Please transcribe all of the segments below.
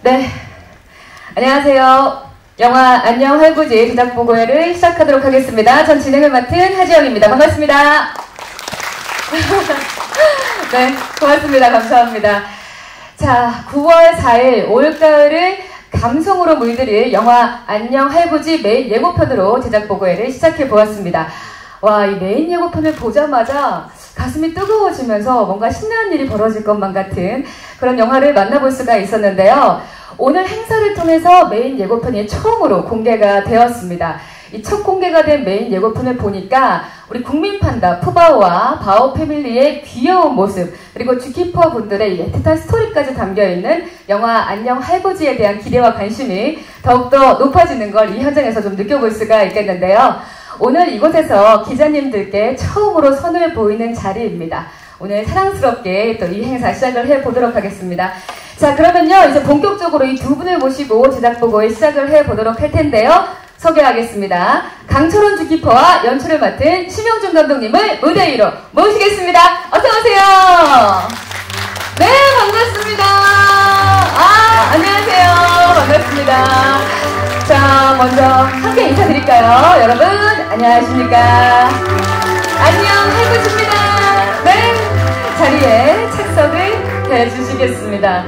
네, 안녕하세요. 영화 안녕 할부지 제작보고회를 시작하도록 하겠습니다. 전 진행을 맡은 하지영입니다. 반갑습니다. 네, 고맙습니다. 감사합니다. 자, 9월 4일 올가을을 감성으로 물들일 영화 안녕 할부지 메인 예고편으로 제작보고회를 시작해보았습니다. 와, 이 메인 예고편을 보자마자 가슴이 뜨거워지면서 뭔가 신나는 일이 벌어질 것만 같은 그런 영화를 만나볼 수가 있었는데요. 오늘 행사를 통해서 메인 예고편이 처음으로 공개가 되었습니다. 이 첫 공개가 된 메인 예고편을 보니까 우리 국민 판다 푸바오와 바오 패밀리의 귀여운 모습, 그리고 주키퍼 분들의 애틋한 스토리까지 담겨있는 영화 안녕 할부지에 대한 기대와 관심이 더욱더 높아지는 걸 이 현장에서 좀 느껴볼 수가 있겠는데요. 오늘 이곳에서 기자님들께 처음으로 선을 보이는 자리입니다. 오늘 사랑스럽게 또 이 행사 시작을 해보도록 하겠습니다. 자, 그러면요, 이제 본격적으로 이 두 분을 모시고 제작보고에 시작을 해보도록 할 텐데요. 소개하겠습니다. 강철원 주키퍼와 연출을 맡은 심영준 감독님을 무대 위로 모시겠습니다. 어서오세요. 네, 반갑습니다. 안녕하세요. 반갑습니다. 자, 먼저 함께 인사드릴까요? 여러분, 안녕하십니까? 안녕, 할부지입니다. 네, 자리에 착석을 해주시겠습니다.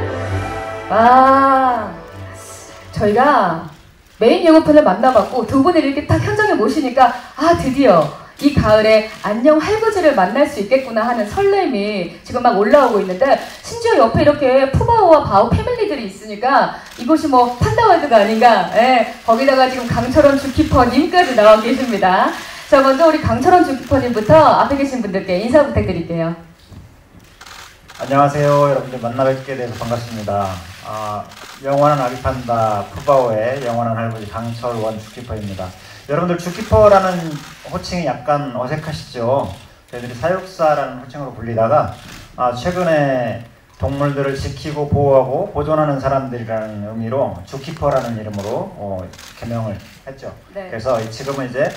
저희가 메인 예고편을 만나봤고 두 분을 이렇게 딱 현장에 모시니까 드디어 이 가을에 안녕 할부지를 만날 수 있겠구나 하는 설렘이 지금 막 올라오고 있는데, 심지어 옆에 이렇게 푸바오와 바오 패밀리들이 있으니까 이곳이 뭐 판다월드가 아닌가. 거기다가 지금 강철원 주키퍼님까지 나와 계십니다. 자, 먼저 우리 강철원 주키퍼님부터 앞에 계신 분들께 인사 부탁드릴게요. 안녕하세요. 여러분들 만나 뵙게 돼서 반갑습니다. 영원한 아기판다 푸바오의 영원한 할부지 강철원 주키퍼입니다. 여러분들 주키퍼라는 호칭이 약간 어색하시죠? 저희들이 사육사라는 호칭으로 불리다가 최근에 동물들을 지키고 보호하고 보존하는 사람들이라는 의미로 주키퍼라는 이름으로 개명을 했죠. 네. 그래서 지금은 이제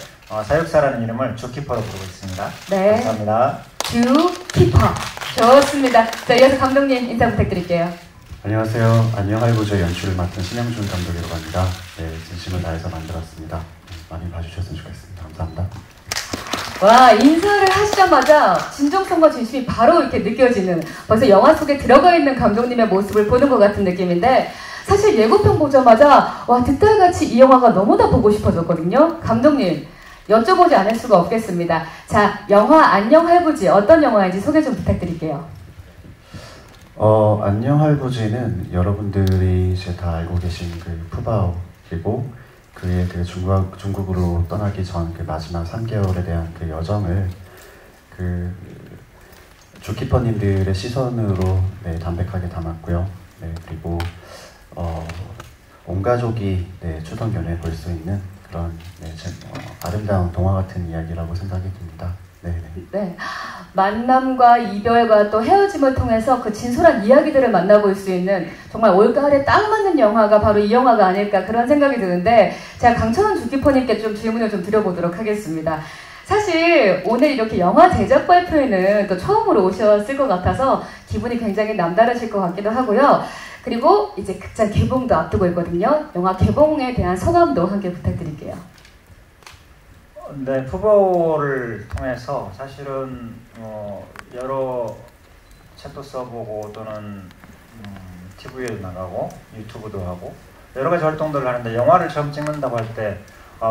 사육사라는 이름을 주키퍼로 부르고 있습니다. 네. 감사합니다. 주키퍼. 좋습니다. 자, 이어서 감독님 인사 부탁드릴게요. 안녕하세요. 안녕 할부지 연출을 맡은 심영준 감독이라고 합니다. 네, 진심을 다해서 만들었습니다. 많이 봐주셨으면 좋겠습니다. 감사합니다. 와, 인사를 하시자마자 진정성과 진심이 바로 이렇게 느껴지는, 벌써 영화 속에 들어가 있는 감독님의 모습을 보는 것 같은 느낌인데, 사실 예고편 보자마자 듣달같이 이 영화가 너무나 보고 싶어졌거든요. 감독님, 여쭤보지 않을 수가 없겠습니다. 자, 영화 안녕 할부지 어떤 영화인지 소개 좀 부탁드릴게요. 안녕 할부지는 여러분들이 이제 다 알고 계신 그 푸바오, 그리고 그의 그 중국으로 떠나기 전 그 마지막 3개월에 대한 그 여정을 그 주키퍼님들의 시선으로 담백하게 담았고요. 네, 그리고 온 가족이 추석연에 볼 수 있는 그런 아름다운 동화 같은 이야기라고 생각이 듭니다. 네. 만남과 이별과 또 헤어짐을 통해서 그 진솔한 이야기들을 만나볼 수 있는 정말 올가을에 딱 맞는 영화가 바로 이 영화가 아닐까, 그런 생각이 드는데, 제가 강철원 주키퍼님께 좀 질문을 좀 드려보도록 하겠습니다. 사실 오늘 이렇게 영화 제작 발표에는 또 처음으로 오셨을 것 같아서 기분이 굉장히 남다르실 것 같기도 하고요. 그리고 이제 극장 개봉도 앞두고 있거든요. 영화 개봉에 대한 소감도 함께 부탁드릴게요. 네, 푸바오를 통해서 사실은 여러 책도 써보고 또는 TV에도 나가고 유튜브도 하고 여러 가지 활동들을 하는데, 영화를 처음 찍는다고 할 때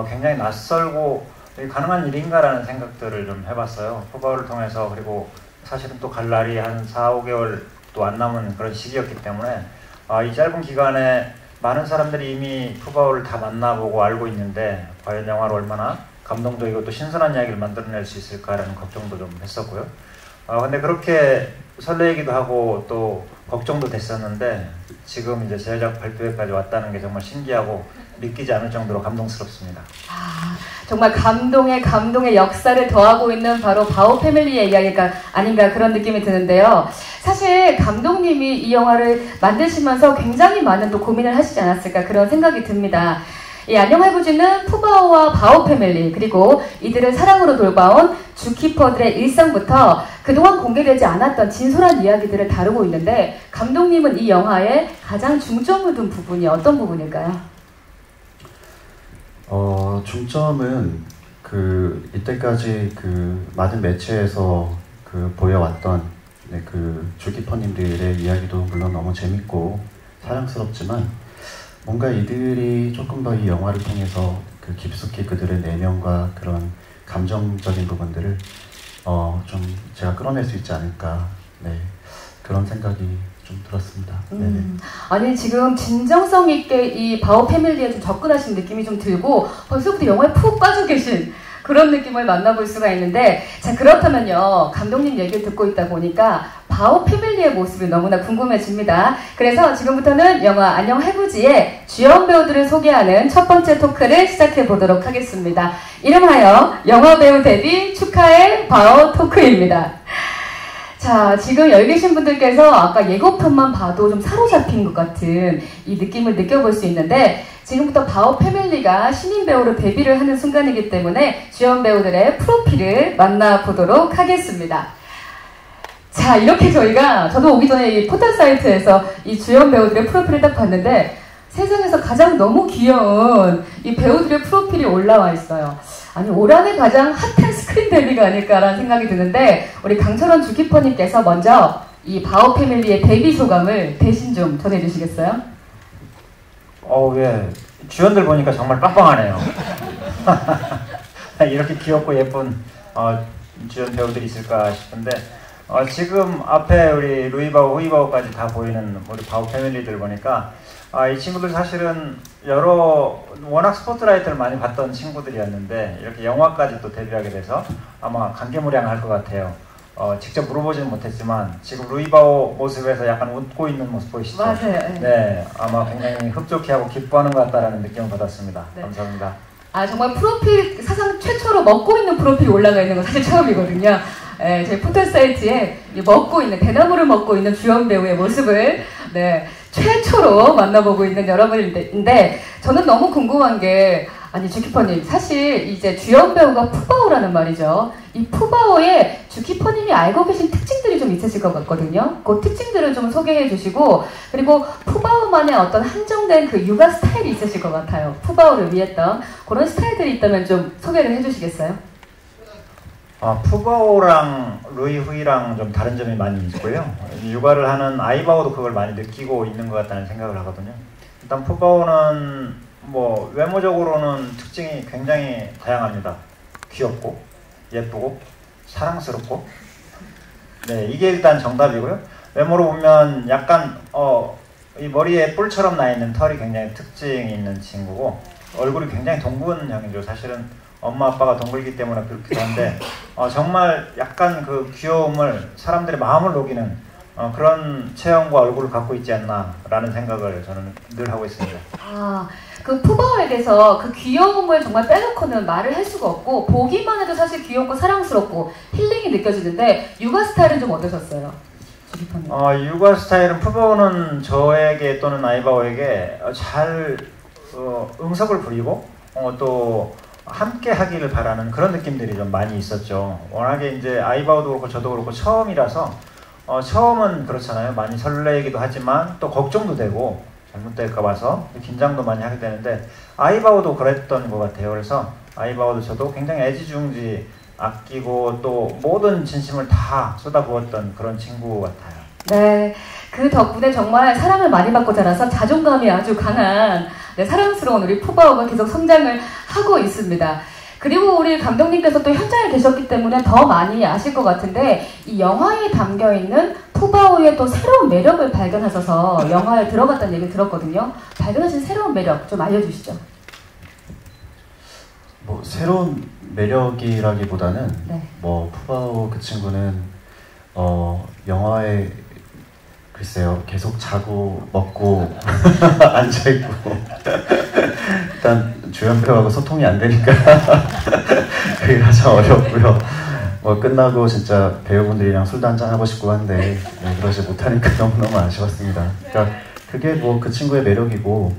굉장히 낯설고 이게 가능한 일인가라는 생각들을 좀 해봤어요. 푸바오를 통해서. 그리고 사실은 또 갈 날이 한 4, 5개월도 안 남은 그런 시기였기 때문에 이 짧은 기간에 많은 사람들이 이미 푸바오를 다 만나보고 알고 있는데, 과연 영화로 얼마나 감동적이고 또 신선한 이야기를 만들어낼 수 있을까라는 걱정도 좀 했었고요. 근데 그렇게 설레기도 하고 또 걱정도 됐었는데, 지금 이제 제작 발표회까지 왔다는 게 정말 신기하고 믿기지 않을 정도로 감동스럽습니다. 정말 감동의 역사를 더하고 있는 바로 바오 패밀리의 이야기가 아닌가, 그런 느낌이 드는데요. 사실 감독님이 이 영화를 만드시면서 굉장히 많은 또 고민을 하시지 않았을까, 그런 생각이 듭니다. 이 안녕 할부지는 푸바오와 바오 패밀리 그리고 이들을 사랑으로 돌봐온 주 키퍼들의 일상부터 그동안 공개되지 않았던 진솔한 이야기들을 다루고 있는데 감독님은 이 영화에 가장 중점을 둔 부분이 어떤 부분일까요? 중점은 이때까지 많은 매체에서 보여왔던 주키퍼님들의 이야기도 물론 너무 재밌고 사랑스럽지만 뭔가 이들이 조금 더 이 영화를 통해서 깊숙이 그들의 내면과 그런 감정적인 부분들을 좀 제가 끌어낼 수 있지 않을까 그런 생각이 좀 들었습니다. 아니 지금 진정성 있게 이 바오 패밀리에 좀 접근하신 느낌이 좀 들고 벌써부터 영화에 푹 빠져 계신 그런 느낌을 만나볼 수가 있는데 자 그렇다면요 감독님 얘기를 듣고 있다 보니까 바오 패밀리의 모습이 너무나 궁금해집니다. 그래서 지금부터는 영화 안녕 할부지의 주연 배우들을 소개하는 첫 번째 토크를 시작해 보도록 하겠습니다. 이름하여 영화배우 데뷔 축하해 바오 토크입니다. 자, 지금 여기 계신 분들께서 아까 예고편만 봐도 좀 사로잡힌 것 같은 이 느낌을 느껴볼 수 있는데 지금부터 바오 패밀리가 신인 배우로 데뷔를 하는 순간이기 때문에 주연 배우들의 프로필을 만나보도록 하겠습니다. 자, 이렇게 저도 오기 전에 이 포털 사이트에서 이 주연 배우들의 프로필을 딱 봤는데 세상에서 가장 너무 귀여운 이 배우들의 프로필이 올라와 있어요. 아니 올 한해 가장 핫한 스크린 데뷔가 아닐까라는 생각이 드는데 우리 강철원 주키퍼님께서 먼저 이 바오 패밀리의 데뷔 소감을 대신 좀 전해주시겠어요? 예. 주연들 보니까 정말 빵빵하네요. 이렇게 귀엽고 예쁜 주연 배우들이 있을까 싶은데 지금 앞에 우리 루이바오, 후이바오까지 다 보이는 우리 바오 패밀리들 보니까 이 친구들 사실은 워낙 스포트라이트를 많이 봤던 친구들이었는데 이렇게 영화까지 또 데뷔하게 돼서 아마 감개무량할 것 같아요. 직접 물어보지는 못했지만 지금 루이바오 모습에서 약간 웃고 있는 모습 보이시죠? 맞아요. 네, 아마 굉장히 흡족해하고 기뻐하는 것 같다라는 느낌을 받았습니다. 네. 감사합니다. 정말 프로필 사상 최초로 먹고 있는 프로필이 올라가 있는 건 사실 처음이거든요. 저희 포털 사이트에 먹고 있는 대나무를 먹고 있는 주연 배우의 모습을 최초로 만나보고 있는 여러분인데 저는 너무 궁금한 게 아니 주키퍼님 사실 이제 주연 배우가 푸바오라는 말이죠. 이 푸바오의 주키퍼님이 알고 계신 특징들이 좀 있으실 것 같거든요. 그 특징들을 좀 소개해 주시고 그리고 푸바오만의 어떤 한정된 육아 스타일이 있으실 것 같아요. 푸바오를 위했던 그런 스타일들이 있다면 좀 소개를 해주시겠어요? 푸바오랑 루이후이랑 좀 다른 점이 많이 있고요. 육아를 하는 아이바오도 그걸 많이 느끼고 있는 것 같다는 생각을 하거든요. 일단 푸바오는 외모적으로는 특징이 굉장히 다양합니다. 귀엽고 예쁘고 사랑스럽고 이게 일단 정답이고요. 외모로 보면 약간 이 머리에 뿔처럼 나 있는 털이 굉장히 특징이 있는 친구고 얼굴이 굉장히 동근형이죠. 사실은 엄마 아빠가 동글기 때문에 그렇기도 한데 정말 약간 그 귀여움을 사람들의 마음을 녹이는 그런 체형과 얼굴을 갖고 있지 않나 라는 생각을 저는 늘 하고 있습니다. 그 푸바오에게서 그 귀여움을 정말 빼놓고는 말을 할 수가 없고 보기만 해도 사실 귀엽고 사랑스럽고 힐링이 느껴지는데 육아 스타일은 좀 어떠셨어요? 육아 스타일은 푸바오는 저에게 또는 아이바오에게 잘 응석을 부리고 또 함께 하기를 바라는 그런 느낌들이 좀 많이 있었죠. 워낙에 이제 아이바오도 그렇고 저도 그렇고 처음이라서 처음은 그렇잖아요. 많이 설레기도 하지만 또 걱정도 되고 잘못될까 봐서 긴장도 많이 하게 되는데 아이바오도 그랬던 것 같아요. 그래서 아이바오도 저도 굉장히 애지중지 아끼고 또 모든 진심을 다 쏟아부었던 그런 친구 같아요. 네, 그 덕분에 정말 사랑을 많이 받고 자라서 자존감이 아주 강한 사랑스러운 우리 푸바오가 계속 성장을 하고 있습니다. 그리고 우리 감독님께서 또 현장에 계셨기 때문에 더 많이 아실 것 같은데 이 영화에 담겨있는 푸바오의 또 새로운 매력을 발견하셔서 영화에 들어갔다는 얘기 들었거든요. 발견하신 새로운 매력 좀 알려주시죠. 새로운 매력이라기보다는 푸바오 그 친구는 영화에 글쎄요 계속 자고 먹고 앉아있고 일단 주연 배우하고 소통이 안 되니까 그게 가장 어렵고요. 끝나고 진짜 배우분들이랑 술도 한잔 하고 싶고 한데 그러지 못하니까 너무너무 아쉬웠습니다. 그러니까 그게 그 친구의 매력이고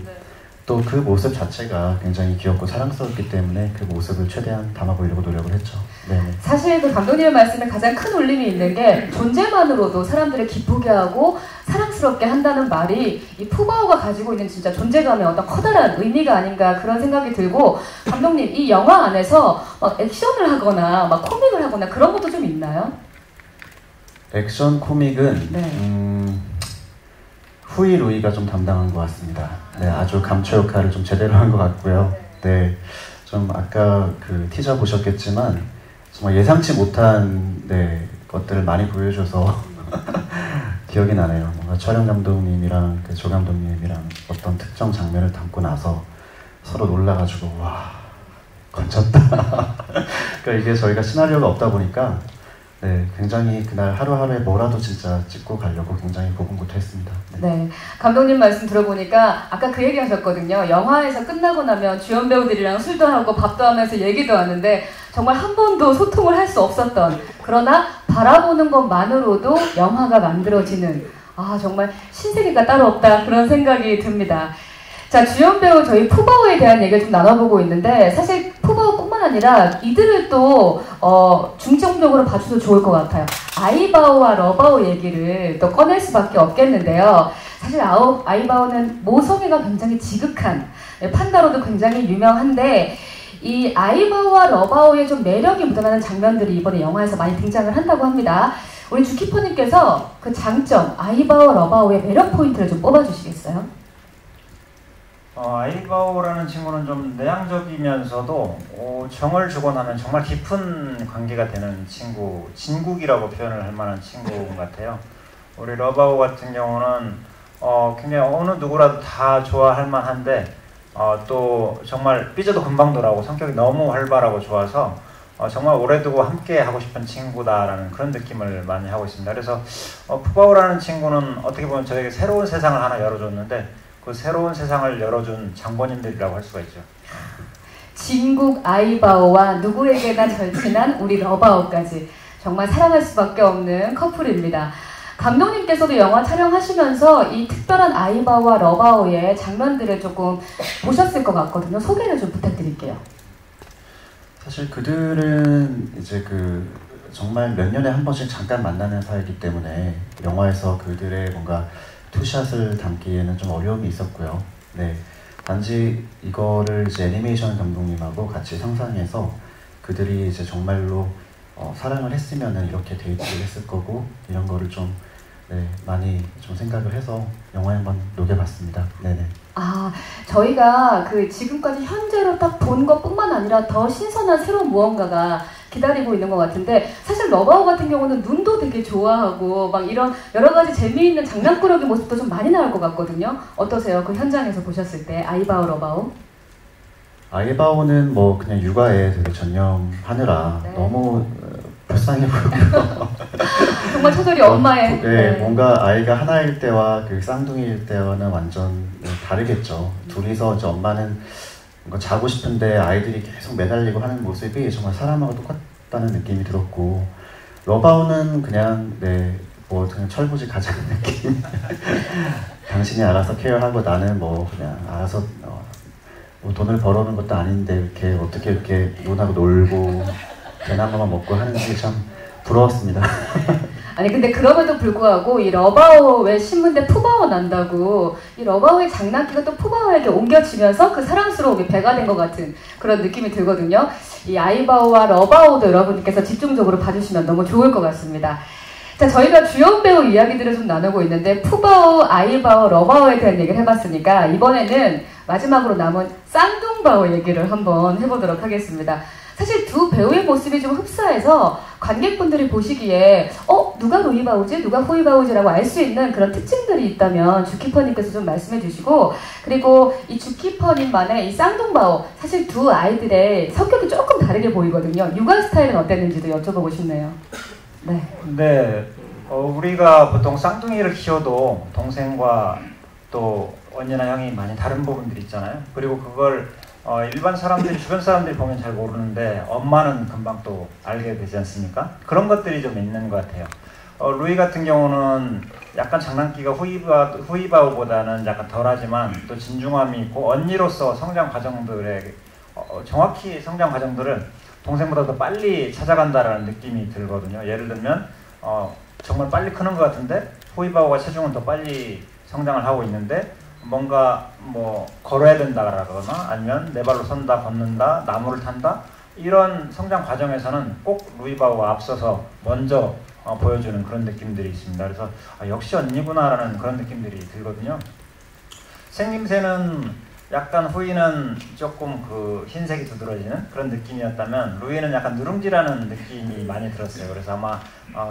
또 그 모습 자체가 굉장히 귀엽고 사랑스럽기 때문에 그 모습을 최대한 담아 보이려고 노력을 했죠. 네네. 사실 그 감독님의 말씀에 가장 큰 울림이 있는 게 존재만으로도 사람들을 기쁘게 하고 사랑스럽게 한다는 말이 이 푸바오가 가지고 있는 진짜 존재감의 어떤 커다란 의미가 아닌가 그런 생각이 들고, 감독님 이 영화 안에서 막 액션을 하거나 막 코믹을 하거나 그런 것도 좀 있나요? 액션 코믹은 네. 후이 루이가 좀 담당한 것 같습니다. 네, 아주 감초 역할을 좀 제대로 한 것 같고요. 네, 좀 아까 그 티저 보셨겠지만 정말 예상치 못한 것들을 많이 보여줘서 기억이 나네요. 뭔가 촬영 감독님이랑 그 조 감독님이랑 어떤 특정 장면을 담고 나서 서로 놀라가지고 와 건졌다. 그러니까 이게 저희가 시나리오가 없다 보니까 네, 굉장히 그날 하루하루에 뭐라도 진짜 찍고 가려고 굉장히 고군분투했습니다. 네, 감독님 말씀 들어보니까 아까 그 얘기 하셨거든요. 영화에서 끝나고 나면 주연 배우들이랑 술도 하고 밥도 하면서 얘기도 하는데 정말 한 번도 소통을 할 수 없었던, 그러나 바라보는 것만으로도 영화가 만들어지는, 아 정말 신세계가 따로 없다 그런 생각이 듭니다. 자, 주연 배우 저희 푸바오에 대한 얘기를 좀 나눠보고 있는데, 사실 푸바오뿐만 아니라 이들을 또 중점적으로 봐줘도 좋을 것 같아요. 아이바오와 러바오 얘기를 또 꺼낼 수밖에 없겠는데요. 사실 아이바오는 모성애가 굉장히 지극한, 판다로도 굉장히 유명한데, 이 아이바오와 러바오의 좀 매력이 묻어나는 장면들이 이번에 영화에서 많이 등장을 한다고 합니다. 우리 주키퍼님께서 그 장점, 아이바오, 러바오의 매력 포인트를 좀 뽑아주시겠어요? 아이바오라는 친구는 좀 내향적이면서도 정을 주고 나면 정말 깊은 관계가 되는 친구, 진국이라고 표현을 할 만한 친구 같아요. 우리 러바오 같은 경우는 굉장히 어느 누구라도 다 좋아할 만한데 또 정말 삐져도 금방 돌아오고 성격이 너무 활발하고 좋아서 정말 오래 두고 함께 하고 싶은 친구다라는 그런 느낌을 많이 하고 있습니다. 그래서 푸바오라는 친구는 어떻게 보면 저에게 새로운 세상을 하나 열어줬는데, 그 새로운 세상을 열어준 장본인들이라고 할 수가 있죠. 진국 아이바오와 누구에게나 절친한 우리 러바오까지 정말 사랑할 수밖에 없는 커플입니다. 감독님께서도 영화 촬영하시면서 이 특별한 아이바오와 러바오의 장면들을 조금 보셨을 것 같거든요. 소개를 좀 부탁드릴게요. 사실 그들은 이제 정말 몇 년에 한 번씩 잠깐 만나는 사이이기 때문에 영화에서 그들의 뭔가 투샷을 담기에는 좀 어려움이 있었고요. 네, 단지 이거를 이제 애니메이션 감독님하고 같이 상상해서 그들이 이제 정말로 사랑을 했으면은 이렇게 데이트를 했을 거고 이런 거를 좀 많이 좀 생각을 해서 영화에 한번 녹여봤습니다. 네네. 아, 저희가 지금까지 현재로 딱 본 것뿐만 아니라 더 신선한 새로운 무언가가 기다리고 있는 것 같은데, 사실 러바오 같은 경우는 눈도 되게 좋아하고 막 이런 여러 가지 재미있는 장난꾸러기 모습도 좀 많이 나올 것 같거든요. 어떠세요? 그 현장에서 보셨을 때 아이바오, 러바오? 아이바오는 뭐 그냥 육아에 되게 전념하느라 너무 불쌍해 보이고요. 정말 처절히 엄마의 뭔가 아이가 하나일 때와 그 쌍둥이일 때와는 완전 다르겠죠. 둘이서 이제 엄마는 뭔가 자고 싶은데 아이들이 계속 매달리고 하는 모습이 정말 사람하고 똑같다는 느낌이 들었고, 러바오는 그냥 뭐 그냥 철부지 가자는 느낌. 당신이 알아서 케어하고 나는 뭐 그냥 알아서 뭐 돈을 벌어오는 것도 아닌데 이렇게 어떻게 이렇게 논하고 놀고 대나무만 먹고 하는지 참 부러웠습니다. 아니 근데 그럼에도 불구하고 이 러바오 왜 신문대 푸바오 난다고, 이 러바오의 장난기가 또 푸바오에게 옮겨지면서 그 사랑스러움이 배가 된 것 같은 그런 느낌이 들거든요. 이 아이바오와 러바오도 여러분께서 집중적으로 봐주시면 너무 좋을 것 같습니다. 자, 저희가 주연 배우 이야기들을 좀 나누고 있는데 푸바오, 아이바오, 러바오에 대한 얘기를 해봤으니까 이번에는 마지막으로 남은 쌍둥바오 얘기를 한번 해보도록 하겠습니다. 사실 두 배우의 모습이 좀 흡사해서 관객분들이 보시기에 누가 루이바오지? 누가 후이바오지라고 알 수 있는 그런 특징들이 있다면 주키퍼님께서 좀 말씀해 주시고, 그리고 이 주키퍼님만의 이 쌍둥바오, 사실 두 아이들의 성격이 조금 다르게 보이거든요. 육아 스타일은 어땠는지도 여쭤보고 싶네요. 네. 우리가 보통 쌍둥이를 키워도 동생과 또 언니나 형이 많이 다른 부분들이 있잖아요. 그리고 그걸 일반 사람들이, 주변 사람들이 보면 잘 모르는데 엄마는 금방 또 알게 되지 않습니까? 그런 것들이 좀 있는 것 같아요. 루이 같은 경우는 약간 장난기가 후이바오보다는 약간 덜하지만 또 진중함이 있고 언니로서 성장 과정들에 정확히 성장 과정들은 동생보다 더 빨리 찾아간다라는 느낌이 들거든요. 예를 들면 정말 빨리 크는 것 같은데 후이바오가 체중은 더 빨리 성장을 하고 있는데 뭔가 뭐 걸어야 된다거나 아니면 네 발로 선다, 걷는다, 나무를 탄다 이런 성장 과정에서는 꼭 루이바오가 앞서서 먼저 보여주는 그런 느낌들이 있습니다. 그래서 역시 언니구나라는 그런 느낌들이 들거든요. 생김새는 약간 후이는 조금 그 흰색이 두드러지는 그런 느낌이었다면 루이는 약간 누룽지라는 느낌이 많이 들었어요. 그래서 아마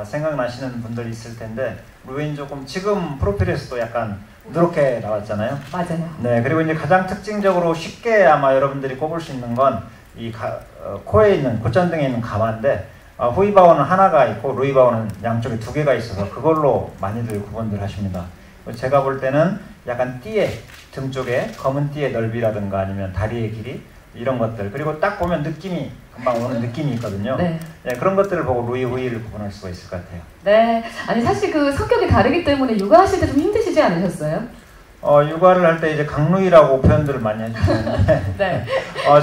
생각나시는 분들이 있을 텐데 루이는 조금 지금 프로필에서도 약간 누렇게 나왔잖아요. 맞아요. 네, 그리고 이제 가장 특징적으로 쉽게 아마 여러분들이 꼽을 수 있는 건 이 코에 있는 콧잔등에 있는 가마인데 후이바오는 하나가 있고 루이바오는 양쪽에 두 개가 있어서 그걸로 많이들 구분들 하십니다. 제가 볼 때는 약간 띠에 등 쪽에 검은 띠의 넓이라든가 아니면 다리의 길이 이런 것들 그리고 딱 보면 느낌이 금방 오는 느낌이 있거든요. 네. 네, 그런 것들을 보고 루이 후이를 구분할 수가 있을 것 같아요. 네, 아니 사실 그 성격이 다르기 때문에 육아하실 때 좀 힘드시지 않으셨어요? 육아를 할 때 이제 강루이라고 표현들을 많이 해주시는데 네.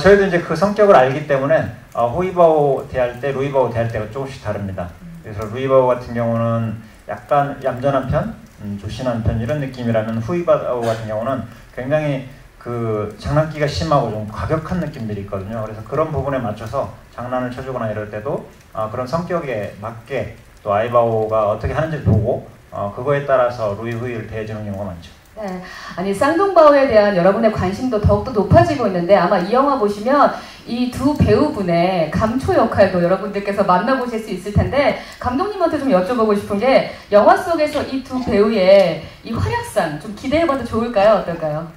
저희도 이제 그 성격을 알기 때문에 후이바오 대할 때, 루이바오 대할 때가 조금씩 다릅니다. 그래서 루이바오 같은 경우는 약간 얌전한 편, 조신한 편 이런 느낌이라면 후이바오 같은 경우는 굉장히 그 장난기가 심하고 좀 과격한 느낌들이 있거든요. 그래서 그런 부분에 맞춰서 장난을 쳐주거나 이럴 때도 그런 성격에 맞게 또 아이바오가 어떻게 하는지를 보고 그거에 따라서 루이 후이를 대해주는 경우가 많죠. 네, 아니 쌍둥바오에 대한 여러분의 관심도 더욱더 높아지고 있는데 아마 이 영화 보시면 이 두 배우분의 감초 역할도 여러분들께서 만나보실 수 있을 텐데 감독님한테 좀 여쭤보고 싶은 게 영화 속에서 이 두 배우의 이 활약상 좀 기대해봐도 좋을까요? 어떨까요?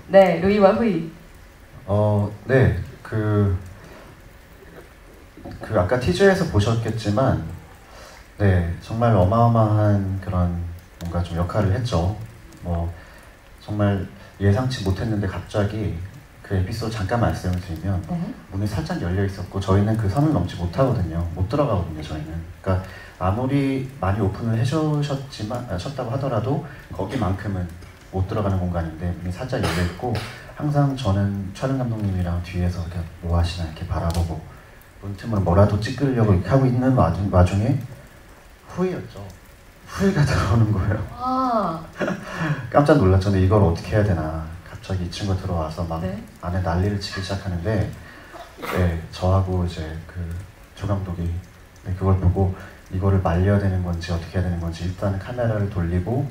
네, 루이와 후이. 네, 아까 티저에서 보셨겠지만, 네, 정말 어마어마한 그런 뭔가 좀 역할을 했죠. 뭐 정말 예상치 못했는데 갑자기 그 에피소드 잠깐 말씀을 드리면 문이 살짝 열려 있었고 저희는 그 선을 넘지 못하거든요. 못 들어가거든요. 저희는. 그러니까 아무리 많이 오픈을 하셨다고 하더라도 거기만큼은 못 들어가는 공간인데 문이 살짝 열려 있고 항상 저는 촬영 감독님이랑 뒤에서 이렇게 뭐 하시나 이렇게 바라보고 문틈으로 뭐라도 찍으려고 이렇게 하고 있는 와중에 후이였죠. 후이가 들어오는 거예요. 깜짝 놀랐죠. 근데 이걸 어떻게 해야 되나. 갑자기 이 친구가 들어와서 막 안에 난리를 치기 시작하는데 네, 저하고 이제 조 감독이 그걸 보고 이거를 말려야 되는 건지 어떻게 해야 되는 건지 일단 카메라를 돌리고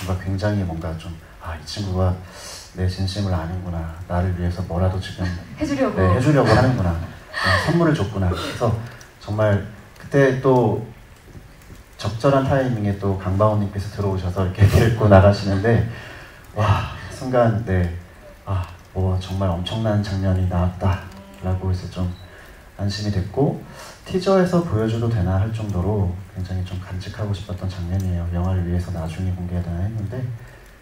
뭔가 굉장히 뭔가 좀 이 친구가 내 진심을 아는구나. 나를 위해서 뭐라도 지금 해주려고 하는구나. 선물을 줬구나. 그래서 정말 그때 또 적절한 타이밍에 또 강바오님께서 들어오셔서 이렇게 데리고 나가시는데 와 순간 뭐 정말 엄청난 장면이 나왔다라고 해서 좀 안심이 됐고 티저에서 보여줘도 되나 할 정도로 굉장히 좀 간직하고 싶었던 장면이에요. 영화를 위해서 나중에 공개해야 되나 했는데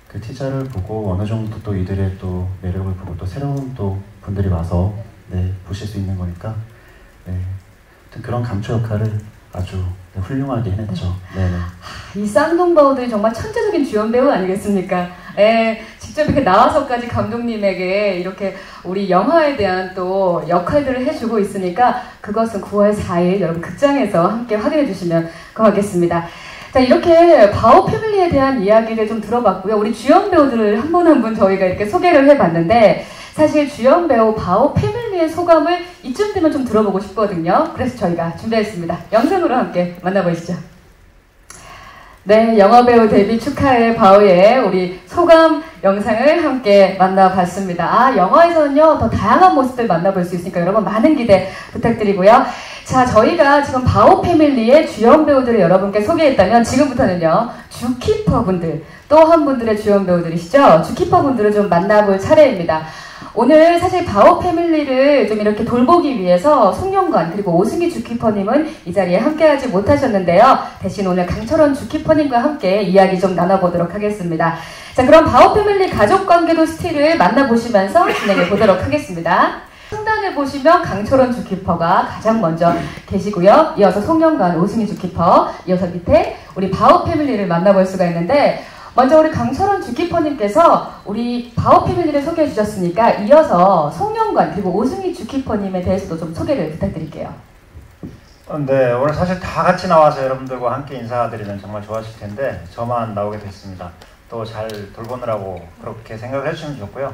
그 티저를 보고 어느 정도 또 이들의 또 매력을 보고 또 새로운 또 분들이 와서 보실 수 있는 거니까 그런 감초 역할을 아주 훌륭하게 해냈죠. 이 쌍둥바오들이 정말 천재적인 주연 배우 아니겠습니까? 직접 이렇게 나와서까지 감독님에게 이렇게 우리 영화에 대한 또 역할들을 해주고 있으니까 그것은 9월 4일 여러분 극장에서 함께 확인해 주시면 고맙겠습니다. 자, 이렇게 바오 패밀리에 대한 이야기를 좀 들어봤고요. 우리 주연 배우들을 한 분 한 분 저희가 이렇게 소개를 해봤는데 사실 주연 배우 바오 패밀리의 소감을 이쯤 되면 좀 들어보고 싶거든요. 그래서 저희가 준비했습니다. 영상으로 함께 만나보시죠. 네, 영화배우 데뷔 축하해 바오의 우리 소감 영상을 함께 만나봤습니다. 영화에서는요 더 다양한 모습들 만나볼 수 있으니까 여러분 많은 기대 부탁드리고요. 자, 저희가 지금 바오 패밀리의 주연 배우들을 여러분께 소개했다면 지금부터는요 주키퍼 분들 또 한 분들의 주연 배우들이시죠. 주키퍼 분들을 좀 만나볼 차례입니다. 오늘 사실 바오 패밀리를 좀 이렇게 돌보기 위해서 송영관 그리고 오승희 주키퍼님은 이 자리에 함께하지 못하셨는데요. 대신 오늘 강철원 주키퍼님과 함께 이야기 좀 나눠보도록 하겠습니다. 자, 그럼 바오 패밀리 가족관계도 스틸을 만나보시면서 진행해 보도록 하겠습니다. 상당히 화면을 보시면 강철원 주키퍼가 가장 먼저 계시고요. 이어서 송영관, 오승희 주키퍼, 이어서 밑에 우리 바오 패밀리를 만나볼 수가 있는데, 먼저 우리 강철원 주키퍼님께서 우리 바오 패밀리를 소개해 주셨으니까 이어서 송영관 그리고 오승희 주키퍼님에 대해서도 좀 소개를 부탁드릴게요. 네, 오늘 사실 다 같이 나와서 여러분들과 함께 인사드리면 정말 좋았을 텐데 저만 나오게 됐습니다. 또 잘 돌보느라고 그렇게 생각을 해주시면 좋고요.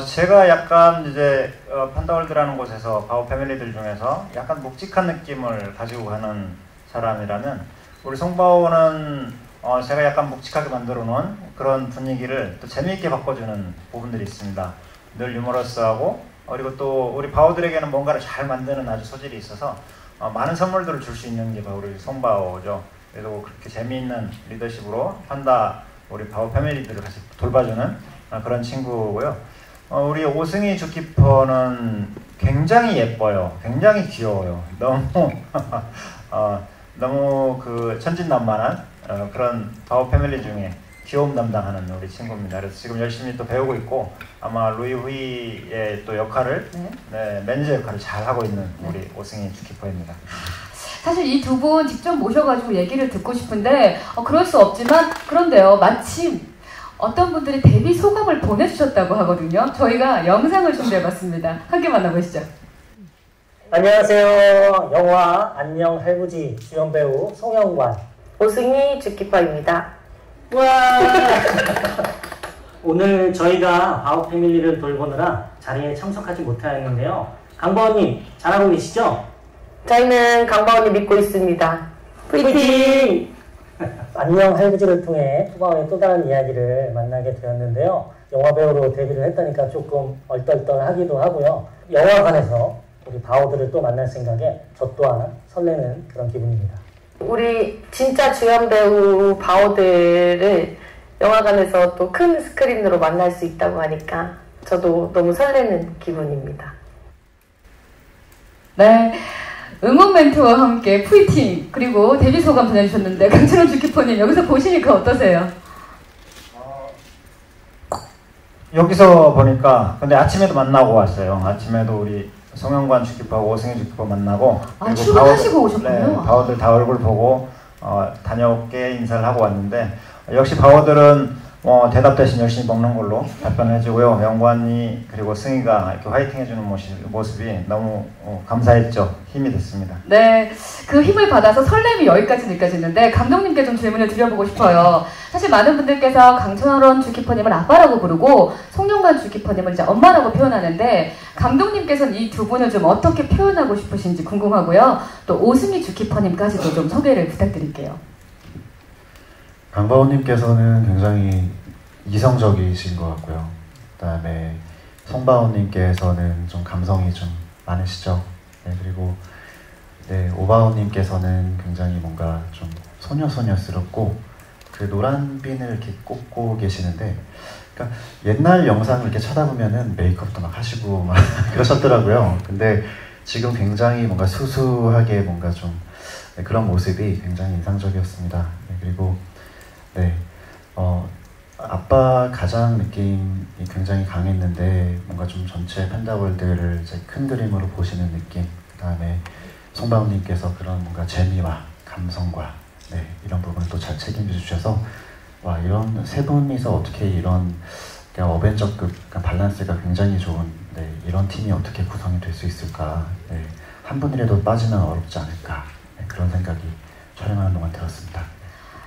제가 약간 이제 판다월드라는 곳에서 바오 패밀리들 중에서 약간 묵직한 느낌을 가지고 가는 사람이라면, 우리 송바오는 제가 약간 묵직하게 만들어 놓은 그런 분위기를 또 재미있게 바꿔주는 부분들이 있습니다. 늘 유머러스하고, 그리고 또 우리 바오들에게는 뭔가를 잘 만드는 아주 소질이 있어서 많은 선물들을 줄 수 있는 게 바로 우리 송바오죠. 그래서 그렇게 재미있는 리더십으로 판다 우리 바오 패밀리들을 같이 돌봐주는 그런 친구고요. 우리 오승희 주키퍼는 굉장히 예뻐요. 굉장히 귀여워요. 너무 그 천진난만한 그런 바오 패밀리 중에 귀여움 담당하는 우리 친구입니다. 그래서 지금 열심히 또 배우고 있고, 아마 루이 후이의 또 역할을, 매니저 역할을 잘 하고 있는 우리 오승희 주키퍼입니다. 사실 이 두 분 직접 모셔가지고 얘기를 듣고 싶은데 그럴 수 없지만, 그런데요, 마침 어떤 분들이 데뷔 소감을 보내주셨다고 하거든요. 저희가 영상을 준비해봤습니다. 함께 만나보시죠. 안녕하세요. 영화 안녕 할부지 주연 배우 송영관, 오승희 주키퍼입니다. 와! 오늘 저희가 바오 패밀리를 돌보느라 자리에 참석하지 못하였는데요. 강바오님 잘하고 계시죠? 저희는 강바오님 믿고 있습니다. 화이팅! 안녕 할부지를 통해 후바오의 또 다른 이야기를 만나게 되었는데요. 영화 배우로 데뷔를 했다니까 조금 얼떨떨하기도 하고요. 영화관에서 우리 바오들을 또 만날 생각에 저 또한 설레는 그런 기분입니다. 우리 진짜 주연 배우 바오들을 영화관에서 또 큰 스크린으로 만날 수 있다고 하니까 저도 너무 설레는 기분입니다. 네, 응원 멘트와 함께 푸이팅 그리고 데뷔 소감 전해주셨는데, 강철원 주키퍼님 여기서 보시니까 어떠세요? 여기서 보니까, 근데 아침에도 만나고 왔어요. 아침에도 우리 송영관 주키퍼하고 오승희 주키퍼 만나고, 출근하시고 오셨군요. 네, 바오들 다 얼굴 보고 다녀올게 인사를 하고 왔는데, 역시 바오들은 대답 대신 열심히 먹는 걸로 답변해주고요. 영관이 그리고 승희가 이렇게 화이팅 해주는 모습이 너무 감사했죠. 힘이 됐습니다. 네, 그 힘을 받아서 설렘이 여기까지 느껴지는데, 감독님께 좀 질문을 드려보고 싶어요. 사실 많은 분들께서 강철원 주키퍼님을 아빠라고 부르고 송영관 주키퍼님을 이제 엄마라고 표현하는데, 감독님께서는 이 두 분을 좀 어떻게 표현하고 싶으신지 궁금하고요. 또 오승희 주키퍼님까지도 좀 소개를 부탁드릴게요. 강바오님께서는 굉장히 이성적이신 것 같고요. 그 다음에 송바오님께서는 좀 감성이 좀 많으시죠. 네, 그리고 오바오님께서는 굉장히 뭔가 좀 소녀소녀스럽고 그 노란 핀을 이렇게 꽂고 계시는데, 그러니까 옛날 영상을 이렇게 쳐다보면은 메이크업도 막 하시고 막 그러셨더라고요. 근데 지금 굉장히 뭔가 수수하게 뭔가 좀 그런 모습이 굉장히 인상적이었습니다. 네, 그리고 아빠 가장 느낌이 굉장히 강했는데, 뭔가 좀 전체 판다월드를 이제 큰 그림으로 보시는 느낌, 그 다음에 송바오님께서 그런 뭔가 재미와 감성과 이런 부분을 또 잘 책임져 주셔서, 와, 이런 세 분이서 어떻게 이런 어벤져급 밸런스가 굉장히 좋은 이런 팀이 어떻게 구성이 될 수 있을까, 한 분이라도 빠지면 어렵지 않을까, 그런 생각이 촬영하는 동안 들었습니다.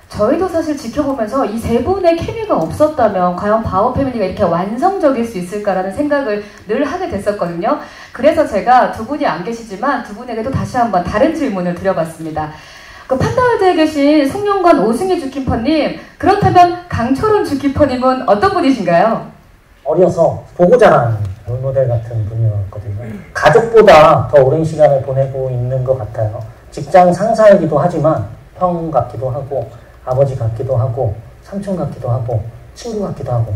저희도 사실 지켜보면서 이 세 분의 케미가 없었다면 과연 바오 패밀리가 이렇게 완성적일 수 있을까라는 생각을 늘 하게 됐었거든요. 그래서 제가 두 분이 안 계시지만 두 분에게도 다시 한번 다른 질문을 드려봤습니다. 그 판다월드에 계신 송영관, 오승희 주키퍼님, 그렇다면 강철원 주키퍼님은 어떤 분이신가요? 어려서 보고 자란 롤모델 같은 분이었거든요. 가족보다 더 오랜 시간을 보내고 있는 것 같아요. 직장 상사이기도 하지만 형 같기도 하고, 아버지 같기도 하고, 삼촌 같기도 하고, 친구 같기도 하고,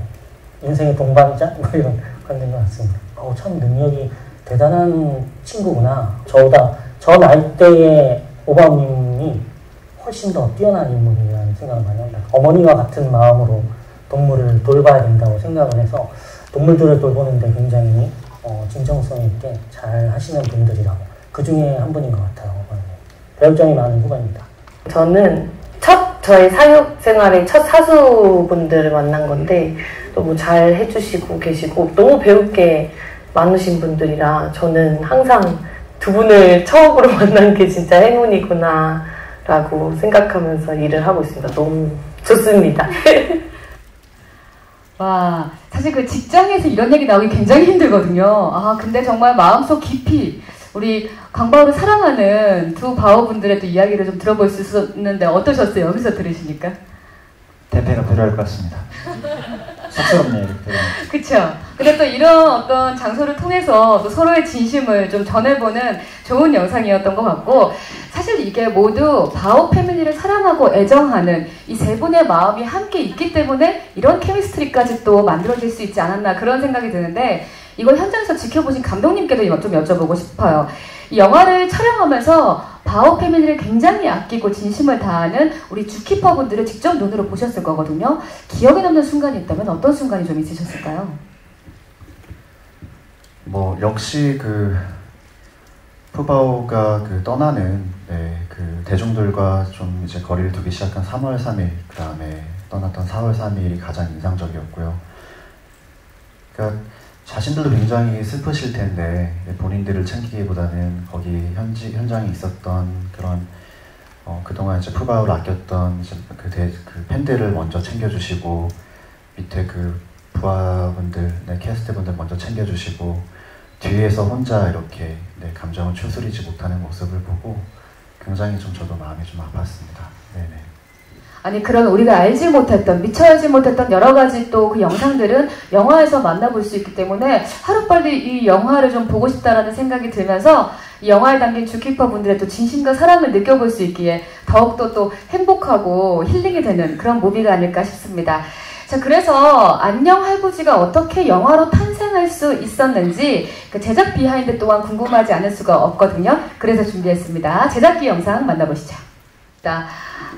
인생의 동반자? 뭐 이런 관계인 것 같습니다. 참 능력이 대단한 친구구나. 저 나이대의 오바님이 훨씬 더 뛰어난 인물이라는 생각을 많이 합니다. 어머니와 같은 마음으로 동물을 돌봐야 된다고 생각을 해서 동물들을 돌보는데 굉장히 진정성 있게 잘 하시는 분들이라고 그 중에 한 분인 것 같아요. 배울 점이 많은 후배입니다. 저는 저의 사육 생활의 첫 사수분들을 만난 건데 너무 잘 해주시고 계시고 너무 배울 게 많으신 분들이라 저는 항상 두 분을 처음으로 만난 게 진짜 행운이구나 라고 생각하면서 일을 하고 있습니다. 너무 좋습니다. 와, 사실 그 직장에서 이런 얘기 나오기 굉장히 힘들거든요. 아, 근데 정말 마음속 깊이 우리 강바오를 사랑하는 두 바오분들의 또 이야기를 좀 들어볼 수 있었는데 어떠셨어요? 여기서 들으시니까? 대패가 필요할 것 같습니다. 쑥스럽네요, 이렇게. 그쵸. 근데 또 이런 어떤 장소를 통해서 또 서로의 진심을 좀 전해보는 좋은 영상이었던 것 같고, 사실 이게 모두 바오 패밀리를 사랑하고 애정하는 이 세 분의 마음이 함께 있기 때문에 이런 케미스트리까지 또 만들어질 수 있지 않았나 그런 생각이 드는데, 이걸 현장에서 지켜보신 감독님께도 좀 여쭤보고 싶어요. 이 영화를 촬영하면서 바오 패밀리를 굉장히 아끼고 진심을 다하는 우리 주키퍼 분들을 직접 눈으로 보셨을 거거든요. 기억에 남는 순간이 있다면 어떤 순간이 좀 있으셨을까요? 뭐 역시 그 푸바오가 그 떠나는 그 대중들과 좀 이제 거리를 두기 시작한 3월 3일 그 다음에 떠났던 4월 3일이 가장 인상적이었고요. 그러니까 자신들도 굉장히 슬프실 텐데 본인들을 챙기기보다는 거기 현장에 있었던 그런 그동안 이제 푸바오를 아꼈던 이제 그 팬들을 먼저 챙겨주시고 밑에 그 부하분들, 캐스트분들 먼저 챙겨주시고 뒤에서 혼자 이렇게 감정을 추스리지 못하는 모습을 보고 굉장히 좀 저도 마음이 좀 아팠습니다. 네네. 아니 그런 우리가 알지 못했던 미처 알지 못했던 여러 가지 또 그 영상들은 영화에서 만나볼 수 있기 때문에 하루빨리 이 영화를 좀 보고 싶다라는 생각이 들면서 이 영화에 담긴 주키퍼 분들의 또 진심과 사랑을 느껴볼 수 있기에 더욱더 또 행복하고 힐링이 되는 그런 무비가 아닐까 싶습니다. 자, 그래서 안녕 할부지가 어떻게 영화로 탄생할 수 있었는지 그 제작 비하인드 또한 궁금하지 않을 수가 없거든요. 그래서 준비했습니다. 제작기 영상 만나보시죠.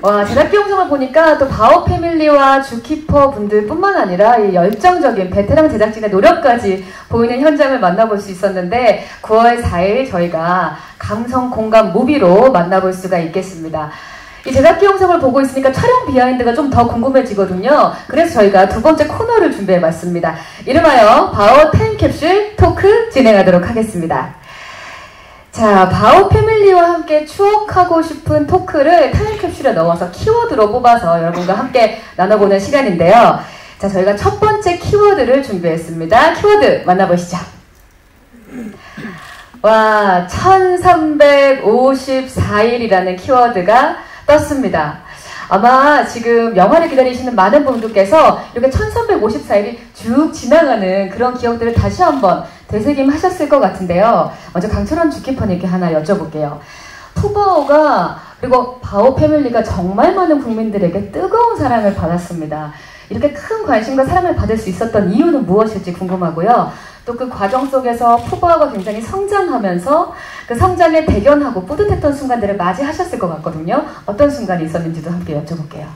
와, 제작기 영상을 보니까 또 바오 패밀리와 주키퍼 분들 뿐만 아니라 이 열정적인 베테랑 제작진의 노력까지 보이는 현장을 만나볼 수 있었는데 9월 4일 저희가 감성 공감 무비로 만나볼 수가 있겠습니다. 이 제작기 영상을 보고 있으니까 촬영 비하인드가 좀 더 궁금해지거든요. 그래서 저희가 두 번째 코너를 준비해봤습니다. 이름하여 바오 타임캡슐 토크 진행하도록 하겠습니다. 자, 바오 패밀리와 함께 추억하고 싶은 토크를 타임캡슐에 넣어서 키워드로 뽑아서 여러분과 함께 나눠보는 시간인데요. 자, 저희가 첫 번째 키워드를 준비했습니다. 키워드 만나보시죠. 와, 1354일이라는 키워드가 떴습니다. 아마 지금 영화를 기다리시는 많은 분들께서 이렇게 1354일이 쭉 지나가는 그런 기억들을 다시 한번 되새김하셨을 것 같은데요. 먼저 강철원 주키퍼님께 하나 여쭤볼게요. 푸바오가 그리고 바오 패밀리가 정말 많은 국민들에게 뜨거운 사랑을 받았습니다. 이렇게 큰 관심과 사랑을 받을 수 있었던 이유는 무엇일지 궁금하고요. 또 그 과정 속에서 푸바오가 굉장히 성장하면서 그 성장에 대견하고 뿌듯했던 순간들을 맞이하셨을 것 같거든요. 어떤 순간이 있었는지도 함께 여쭤볼게요.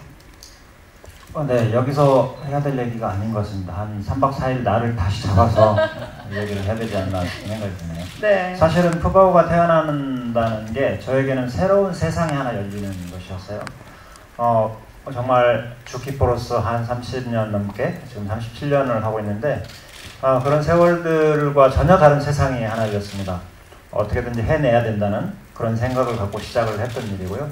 네, 여기서 해야 될 얘기가 아닌 것 같습니다. 한 3박 4일 나를 다시 잡아서 얘기를 해야 되지 않나 생각이 드네요. 네. 사실은 푸바오가 태어난다는 게 저에게는 새로운 세상이 하나 열리는 것이었어요. 정말 주키퍼로서 한 30년 넘게, 지금 37년을 하고 있는데 그런 세월들과 전혀 다른 세상이 하나 열렸습니다. 어떻게든지 해내야 된다는 그런 생각을 갖고 시작을 했던 일이고요.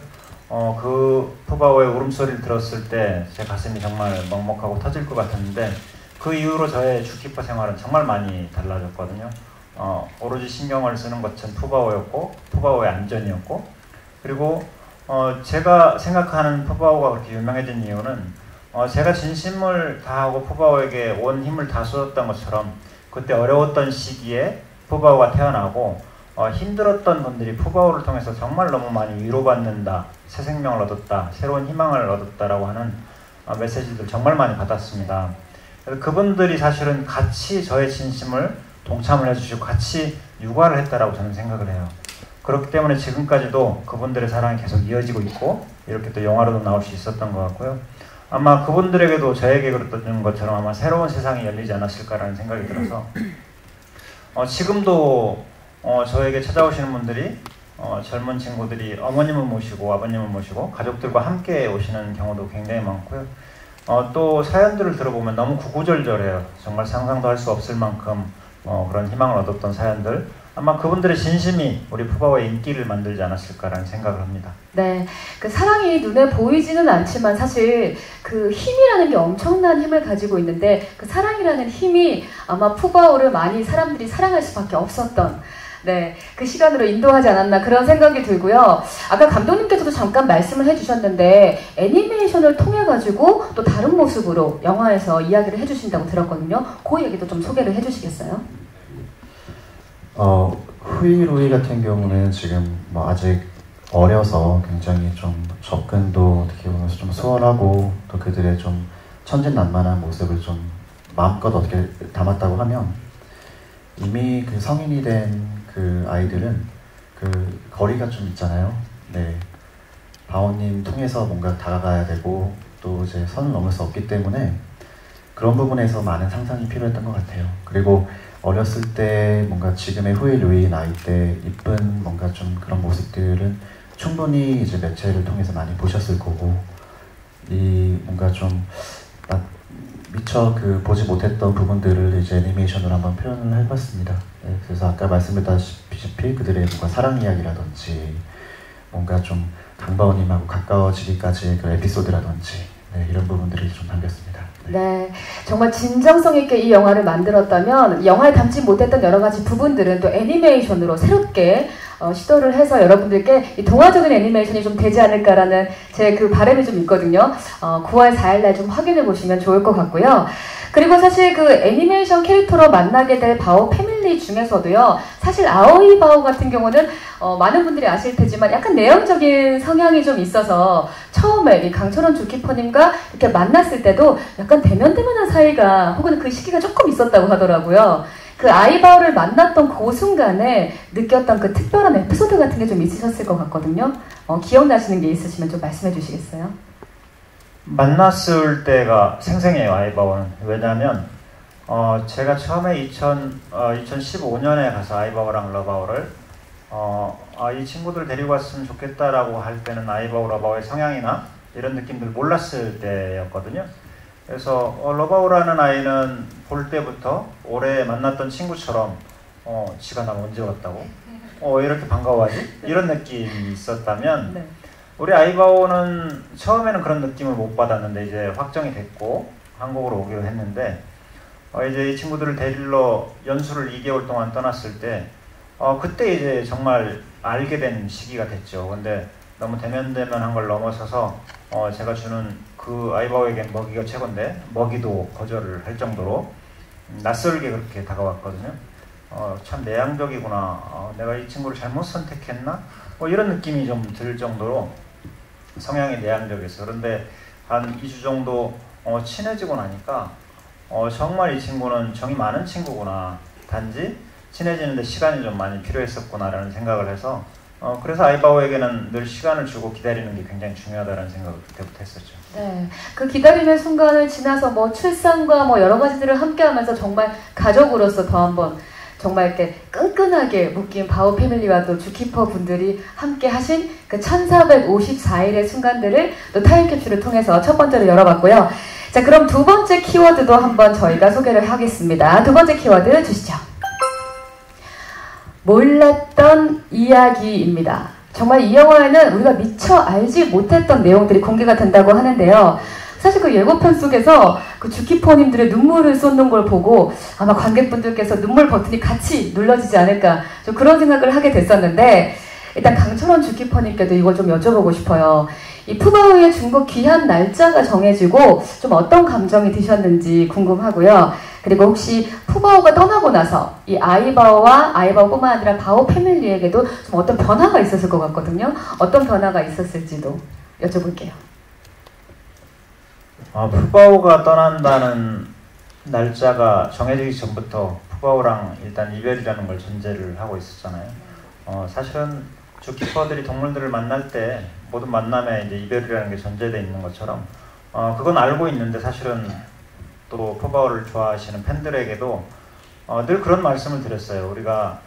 그 푸바오의 울음소리를 들었을 때 제 가슴이 정말 먹먹하고 터질 것 같았는데 그 이후로 저의 주키퍼 생활은 정말 많이 달라졌거든요. 오로지 신경을 쓰는 것은 푸바오였고 푸바오의 안전이었고 그리고 제가 생각하는 푸바오가 그렇게 유명해진 이유는 제가 진심을 다하고 푸바오에게 온 힘을 다 쏟았던 것처럼 그때 어려웠던 시기에 푸바오가 태어나고 힘들었던 분들이 푸바오를 통해서 정말 너무 많이 위로받는다, 새 생명을 얻었다, 새로운 희망을 얻었다라고 하는 메시지들 정말 많이 받았습니다. 그래서 그분들이 사실은 같이 저의 진심을 동참을 해주시고 같이 육아를 했다라고 저는 생각을 해요. 그렇기 때문에 지금까지도 그분들의 사랑이 계속 이어지고 있고 이렇게 또 영화로도 나올 수 있었던 것 같고요. 아마 그분들에게도 저에게 그랬던 것처럼 아마 새로운 세상이 열리지 않았을까라는 생각이 들어서 지금도 저에게 찾아오시는 분들이 젊은 친구들이 어머님을 모시고 아버님을 모시고 가족들과 함께 오시는 경우도 굉장히 많고요. 또 사연들을 들어보면 너무 구구절절해요. 정말 상상도 할 수 없을 만큼 그런 희망을 얻었던 사연들. 아마 그분들의 진심이 우리 푸바오의 인기를 만들지 않았을까라는 생각을 합니다. 네, 그 사랑이 눈에 보이지는 않지만 사실 그 힘이라는 게 엄청난 힘을 가지고 있는데 그 사랑이라는 힘이 아마 푸바오를 많이 사람들이 사랑할 수밖에 없었던 네, 그 시간으로 인도하지 않았나 그런 생각이 들고요. 아까 감독님께서도 잠깐 말씀을 해주셨는데 애니메이션을 통해 가지고 또 다른 모습으로 영화에서 이야기를 해주신다고 들었거든요. 그 얘기도 좀 소개를 해주시겠어요? 후이루이 같은 경우는 지금 뭐 아직 어려서 굉장히 좀 접근도 어떻게 보면 좀 수월하고 또 그들의 좀 천진난만한 모습을 좀 마음껏 어떻게 담았다고 하면 이미 그 성인이 된 그 아이들은 그 거리가 좀 있잖아요. 네, 바오님 통해서 뭔가 다가가야 되고 또 이제 선을 넘을 수 없기 때문에 그런 부분에서 많은 상상이 필요했던 것 같아요. 그리고 어렸을 때 뭔가 지금의 후이루이 나이 때 이쁜 뭔가 좀 그런 모습들은 충분히 이제 매체를 통해서 많이 보셨을 거고 이 뭔가 좀 미처 그 보지 못했던 부분들을 이제 애니메이션으로 한번 표현을 해봤습니다. 네, 그래서 아까 말씀드렸다시피 그들의 뭔가 사랑 이야기라든지 뭔가 좀 강바오님하고 가까워지기까지의 그 에피소드라든지 네, 이런 부분들이 좀 담겼습니다. 네, 정말 진정성 있게 이 영화를 만들었다면 영화에 담지 못했던 여러 가지 부분들은 또 애니메이션으로 새롭게 시도를 해서 여러분들께 이 동화적인 애니메이션이 좀 되지 않을까라는 제 그 바람이 좀 있거든요. 9월 4일날 좀 확인해 보시면 좋을 것 같고요. 그리고 사실 그 애니메이션 캐릭터로 만나게 될 바오 패밀리 중에서도요. 사실 아오이 바오 같은 경우는 많은 분들이 아실 테지만 약간 내향적인 성향이 좀 있어서 처음에 이 강철원 주키퍼님과 이렇게 만났을 때도 약간 대면대면한 사이가 혹은 그 시기가 조금 있었다고 하더라고요. 그 아이바오를 만났던 그 순간에 느꼈던 그 특별한 에피소드 같은 게 좀 있으셨을 것 같거든요. 기억나시는 게 있으시면 좀 말씀해 주시겠어요? 만났을 때가 생생해요, 아이바오는. 왜냐하면 제가 처음에 2015년에 가서 아이바오랑 러바오를 이 친구들 데리고 왔으면 좋겠다라고 할 때는 아이바오, 러바오의 성향이나 이런 느낌들 몰랐을 때였거든요. 그래서 러바오라는 아이는 볼 때부터 올해 만났던 친구처럼 지가 나 언제 왔다고? 왜 이렇게 반가워하지? 이런 느낌이 있었다면 네. 우리 아이바오는 처음에는 그런 느낌을 못 받았는데 이제 확정이 됐고 한국으로 오기로 했는데 이제 이 친구들을 데리러 연수를 2개월 동안 떠났을 때 그때 이제 정말 알게 된 시기가 됐죠. 근데 너무 대면대면한 걸 넘어서서 제가 주는 그 아이바오에겐 먹이가 최고인데 먹이도 거절을 할 정도로 낯설게 그렇게 다가왔거든요. 참 내향적이구나. 내가 이 친구를 잘못 선택했나? 이런 느낌이 좀 들 정도로 성향이 내향적이었어요. 그런데 한 2주 정도 친해지고 나니까 정말 이 친구는 정이 많은 친구구나. 단지 친해지는데 시간이 좀 많이 필요했었구나라는 생각을 해서 그래서 아이바오에게는 늘 시간을 주고 기다리는 게 굉장히 중요하다는 생각을 그때부터 했었죠. 네, 그 기다리는 순간을 지나서 뭐 출산과 여러 가지들을 함께하면서 정말 가족으로서 더 한번 정말 이렇게 끈끈하게 묶인 바오 패밀리와 또 주키퍼 분들이 함께 하신 그 1454일의 순간들을 또 타임캡슐을 통해서 첫 번째로 열어봤고요. 자, 그럼 두 번째 키워드도 한번 저희가 소개를 하겠습니다. 두 번째 키워드 주시죠. 몰랐던 이야기입니다. 정말 이 영화에는 우리가 미처 알지 못했던 내용들이 공개가 된다고 하는데요. 사실 그 예고편 속에서 그 주키퍼님들의 눈물을 쏟는 걸 보고 아마 관객분들께서 눈물 버튼이 같이 눌러지지 않을까 좀 그런 생각을 하게 됐었는데 일단 강철원 주키퍼님께도 이걸 좀 여쭤보고 싶어요. 이 푸바오의 중국 귀한 날짜가 정해지고 좀 어떤 감정이 드셨는지 궁금하고요. 그리고 혹시 푸바오가 떠나고 나서 이 아이바오와 아이바오뿐만 아니라 바오 패밀리에게도 좀 어떤 변화가 있었을 것 같거든요. 어떤 변화가 있었을지도 여쭤볼게요. 푸바오가 떠난다는 날짜가 정해지기 전부터 푸바오랑 일단 이별이라는 걸 전제를 하고 있었잖아요. 사실은 주키퍼들이 동물들을 만날 때 모든 만남에 이제 이별이라는 게 전제되어 있는 것처럼 그건 알고 있는데 사실은 또 푸바오를 좋아하시는 팬들에게도 늘 그런 말씀을 드렸어요. 우리가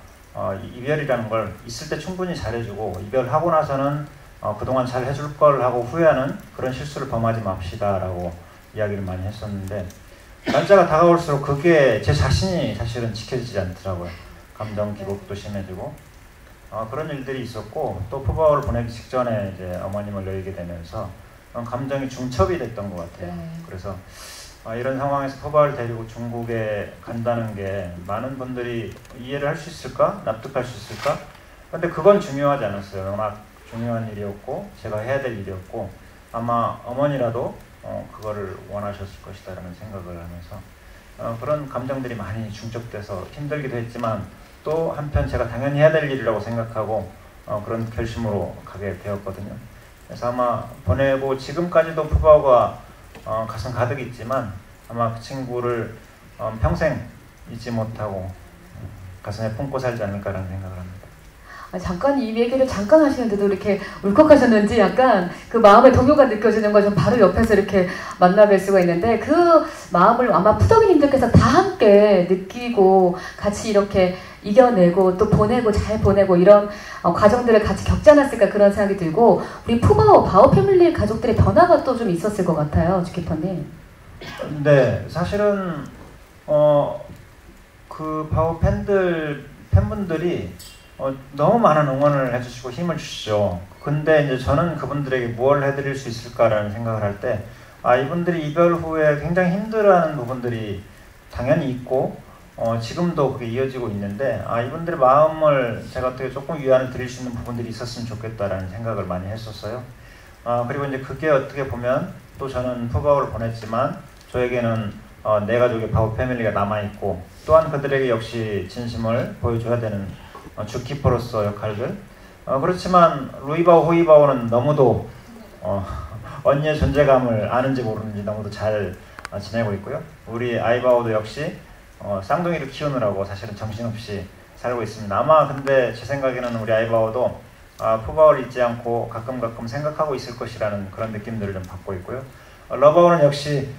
이별이라는 걸 있을 때 충분히 잘해주고 이별하고 나서는 그동안 잘 해줄 걸 하고 후회하는 그런 실수를 범하지 맙시다라고 이야기를 많이 했었는데 날짜가 다가올수록 그게 제 자신이 사실은 지켜지지 않더라고요. 감정 기복도 심해지고 그런 일들이 있었고 또 푸바오를 보내기 직전에 이제 어머님을 놓이게 되면서 감정이 중첩이 됐던 것 같아요. 그래서 이런 상황에서 푸바오를 데리고 중국에 간다는 게 많은 분들이 이해를 할 수 있을까? 납득할 수 있을까? 근데 그건 중요하지 않았어요. 워낙 중요한 일이었고 제가 해야 될 일이었고 아마 어머니라도 그거를 원하셨을 것이다라는 생각을 하면서 그런 감정들이 많이 중첩돼서 힘들기도 했지만 또 한편 제가 당연히 해야 될 일이라고 생각하고 그런 결심으로 가게 되었거든요. 그래서 아마 보내고 지금까지도 푸바오가 가슴 가득 있지만 아마 그 친구를 평생 잊지 못하고 가슴에 품고 살지 않을까라는 생각을 합니다. 잠깐 이 얘기를 잠깐 하시는데도 이렇게 울컥하셨는지 약간 그 마음의 동요가 느껴지는 걸 좀 바로 옆에서 이렇게 만나뵐 수가 있는데 그 마음을 아마 푸덕이님들께서 다 함께 느끼고 같이 이렇게 이겨내고 또 보내고 잘 보내고 이런 과정들을 같이 겪지 않았을까 그런 생각이 들고 우리 바오 패밀리 가족들의 변화가 또 좀 있었을 것 같아요. 주키퍼님. 네, 사실은 그 바오 팬분들이 너무 많은 응원을 해주시고 힘을 주시죠. 근데 이제 저는 그분들에게 무엇을 해드릴 수 있을까라는 생각을 할 때 이분들이 이별 후에 굉장히 힘들어하는 부분들이 당연히 있고 지금도 그게 이어지고 있는데 이분들의 마음을 제가 어떻게 조금 위안을 드릴 수 있는 부분들이 있었으면 좋겠다라는 생각을 많이 했었어요. 그리고 이제 그게 어떻게 보면 또 저는 푸바오를 보냈지만 저에게는 내 가족의 바오 패밀리가 남아있고 또한 그들에게 역시 진심을 보여줘야 되는 주키퍼로서 역할들 그렇지만 루이바오 호이바오는 너무도 언니의 존재감을 아는지 모르는지 너무도 잘 지내고 있고요. 우리 아이바오도 역시 쌍둥이를 키우느라고 사실은 정신없이 살고 있습니다. 아마 근데 제 생각에는 우리 아이바오도 푸바오를 잊지 않고 가끔 생각하고 있을 것이라는 그런 느낌들을 좀 받고 있고요. 러바오는 역시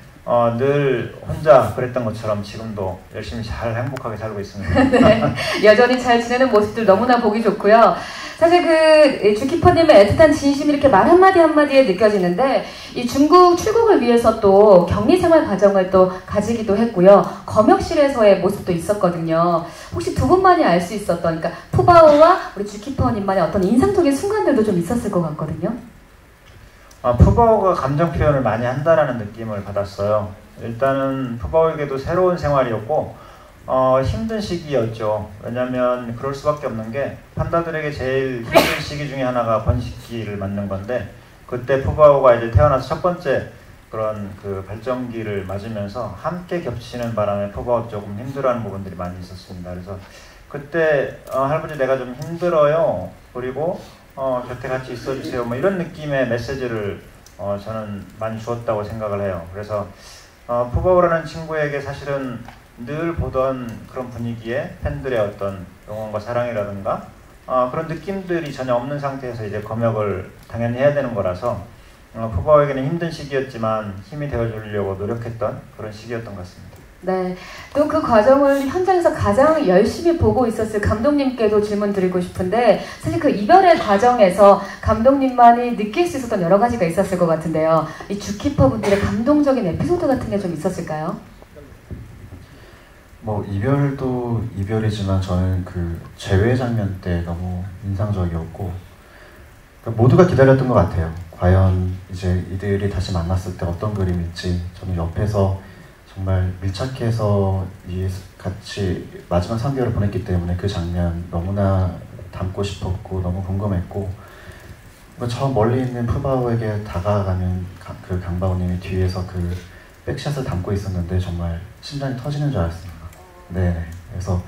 늘 혼자 그랬던 것처럼 지금도 열심히 잘 행복하게 살고 있습니다. 네, 여전히 잘 지내는 모습들 너무나 보기 좋고요. 사실 그 주키퍼님의 애틋한 진심이 이렇게 말 한마디 한마디에 느껴지는데 이 중국 출국을 위해서 또 격리생활 과정을 또 가지기도 했고요. 검역실에서의 모습도 있었거든요. 혹시 두 분만이 알 수 있었던 그러니까 푸바오와 우리 주키퍼님만의 어떤 인상적인 순간들도 좀 있었을 것 같거든요. 푸바오가 감정 표현을 많이 한다라는 느낌을 받았어요. 일단은 푸바오에게도 새로운 생활이었고 힘든 시기였죠. 왜냐면 그럴 수밖에 없는 게 판다들에게 제일 힘든 시기 중에 하나가 번식기를 맞는 건데 그때 푸바오가 이제 태어나서 첫 번째 그런 그 발정기를 맞으면서 함께 겹치는 바람에 푸바오 조금 힘들어하는 부분들이 많이 있었습니다. 그래서 그때 할아버지 내가 좀 힘들어요. 그리고 곁에 같이 있어주세요. 뭐 이런 느낌의 메시지를 저는 많이 주었다고 생각을 해요. 그래서 푸바오라는 친구에게 사실은 늘 보던 그런 분위기에 팬들의 어떤 응원과 사랑이라든가 그런 느낌들이 전혀 없는 상태에서 이제 검역을 당연히 해야 되는 거라서 푸바오에게는 힘든 시기였지만 힘이 되어주려고 노력했던 그런 시기였던 것 같습니다. 네, 또 그 과정을 현장에서 가장 열심히 보고 있었을 감독님께도 질문 드리고 싶은데 사실 그 이별의 과정에서 감독님만이 느낄 수 있었던 여러 가지가 있었을 것 같은데요. 이 주키퍼 분들의 감동적인 에피소드 같은 게 좀 있었을까요? 뭐 이별도 이별이지만 저는 그 재회 장면 때 너무 인상적이었고 그러니까 모두가 기다렸던 것 같아요. 과연 이제 이들이 다시 만났을 때 어떤 그림일지 저는 옆에서 정말 밀착해서 같이 마지막 3개월을 보냈기 때문에 그 장면 너무나 담고 싶었고 너무 궁금했고 저 멀리 있는 푸바오에게 다가가는 그 강바오님이 뒤에서 그 백샷을 담고 있었는데 정말 심장이 터지는 줄 알았습니다. 네, 그래서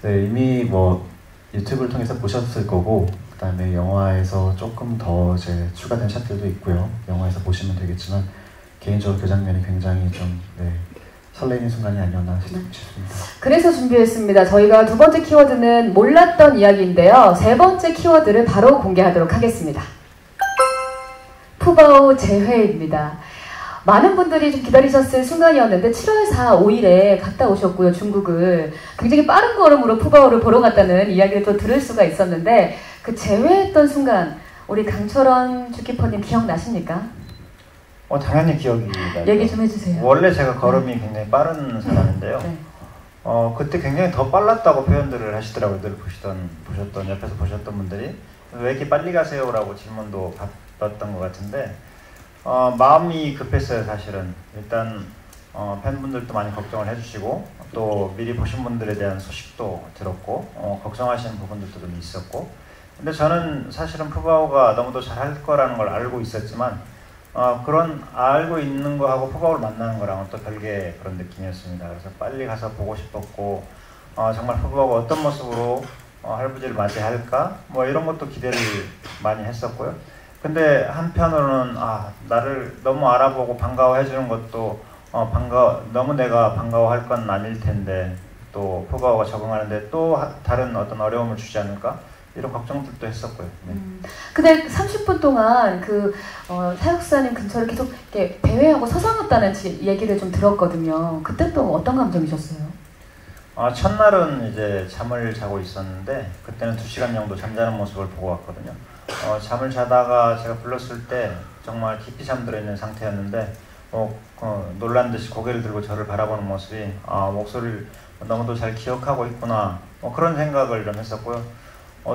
네, 이미 뭐 유튜브를 통해서 보셨을 거고 그 다음에 영화에서 조금 더 이제 추가된 샷들도 있고요. 영화에서 보시면 되겠지만 개인적으로 그 장면이 굉장히 좀 설레이는 순간이 아니었나 싶습니다. 그래서 준비했습니다. 저희가 두 번째 키워드는 몰랐던 이야기인데요. 세 번째 키워드를 바로 공개하도록 하겠습니다. 푸바오 재회입니다. 많은 분들이 좀 기다리셨을 순간이었는데 7월 4, 5일에 갔다 오셨고요, 중국을. 굉장히 빠른 걸음으로 푸바오를 보러 갔다는 이야기를 또 들을 수가 있었는데 그 제외했던 순간 우리 강철원 주키퍼님 기억나십니까? 당연히 기억이 나죠. 얘기 좀 해주세요. 원래 제가 걸음이 굉장히 빠른 사람인데요. 네. 그때 굉장히 더 빨랐다고 표현들을 하시더라고요. 늘 보셨던 옆에서 보셨던 분들이 왜 이렇게 빨리 가세요라고 질문도 받았던 것 같은데 마음이 급했어요. 사실은 일단 팬분들도 많이 걱정을 해주시고 또 미리 보신 분들에 대한 소식도 들었고 걱정하시는 부분들도 좀 있었고 근데 저는 사실은 푸바오가 너무도 잘할 거라는 걸 알고 있었지만 그런 알고 있는 거하고 푸바오를 만나는 거랑은 또 별개의 그런 느낌이었습니다. 그래서 빨리 가서 보고 싶었고 정말 푸바오가 어떤 모습으로 할부지를 맞이할까 뭐 이런 것도 기대를 많이 했었고요. 근데 한편으로는 나를 너무 알아보고 반가워해 주는 것도 너무 내가 반가워할 건 아닐 텐데 또 푸바오가 적응하는데 또 다른 어떤 어려움을 주지 않을까 이런 걱정들도 했었고요. 네. 근데 30분 동안 그 사육사님 근처를 계속 이렇게 배회하고 서성였다는 얘기를 좀 들었거든요. 그때 또 어떤 감정이셨어요? 첫날은 이제 잠을 자고 있었는데 그때는 2시간 정도 잠자는 모습을 보고 왔거든요. 잠을 자다가 제가 불렀을 때 정말 깊이 잠들어 있는 상태였는데 놀란 듯이 고개를 들고 저를 바라보는 모습이 목소리를 너무도 잘 기억하고 있구나 그런 생각을 좀 했었고요.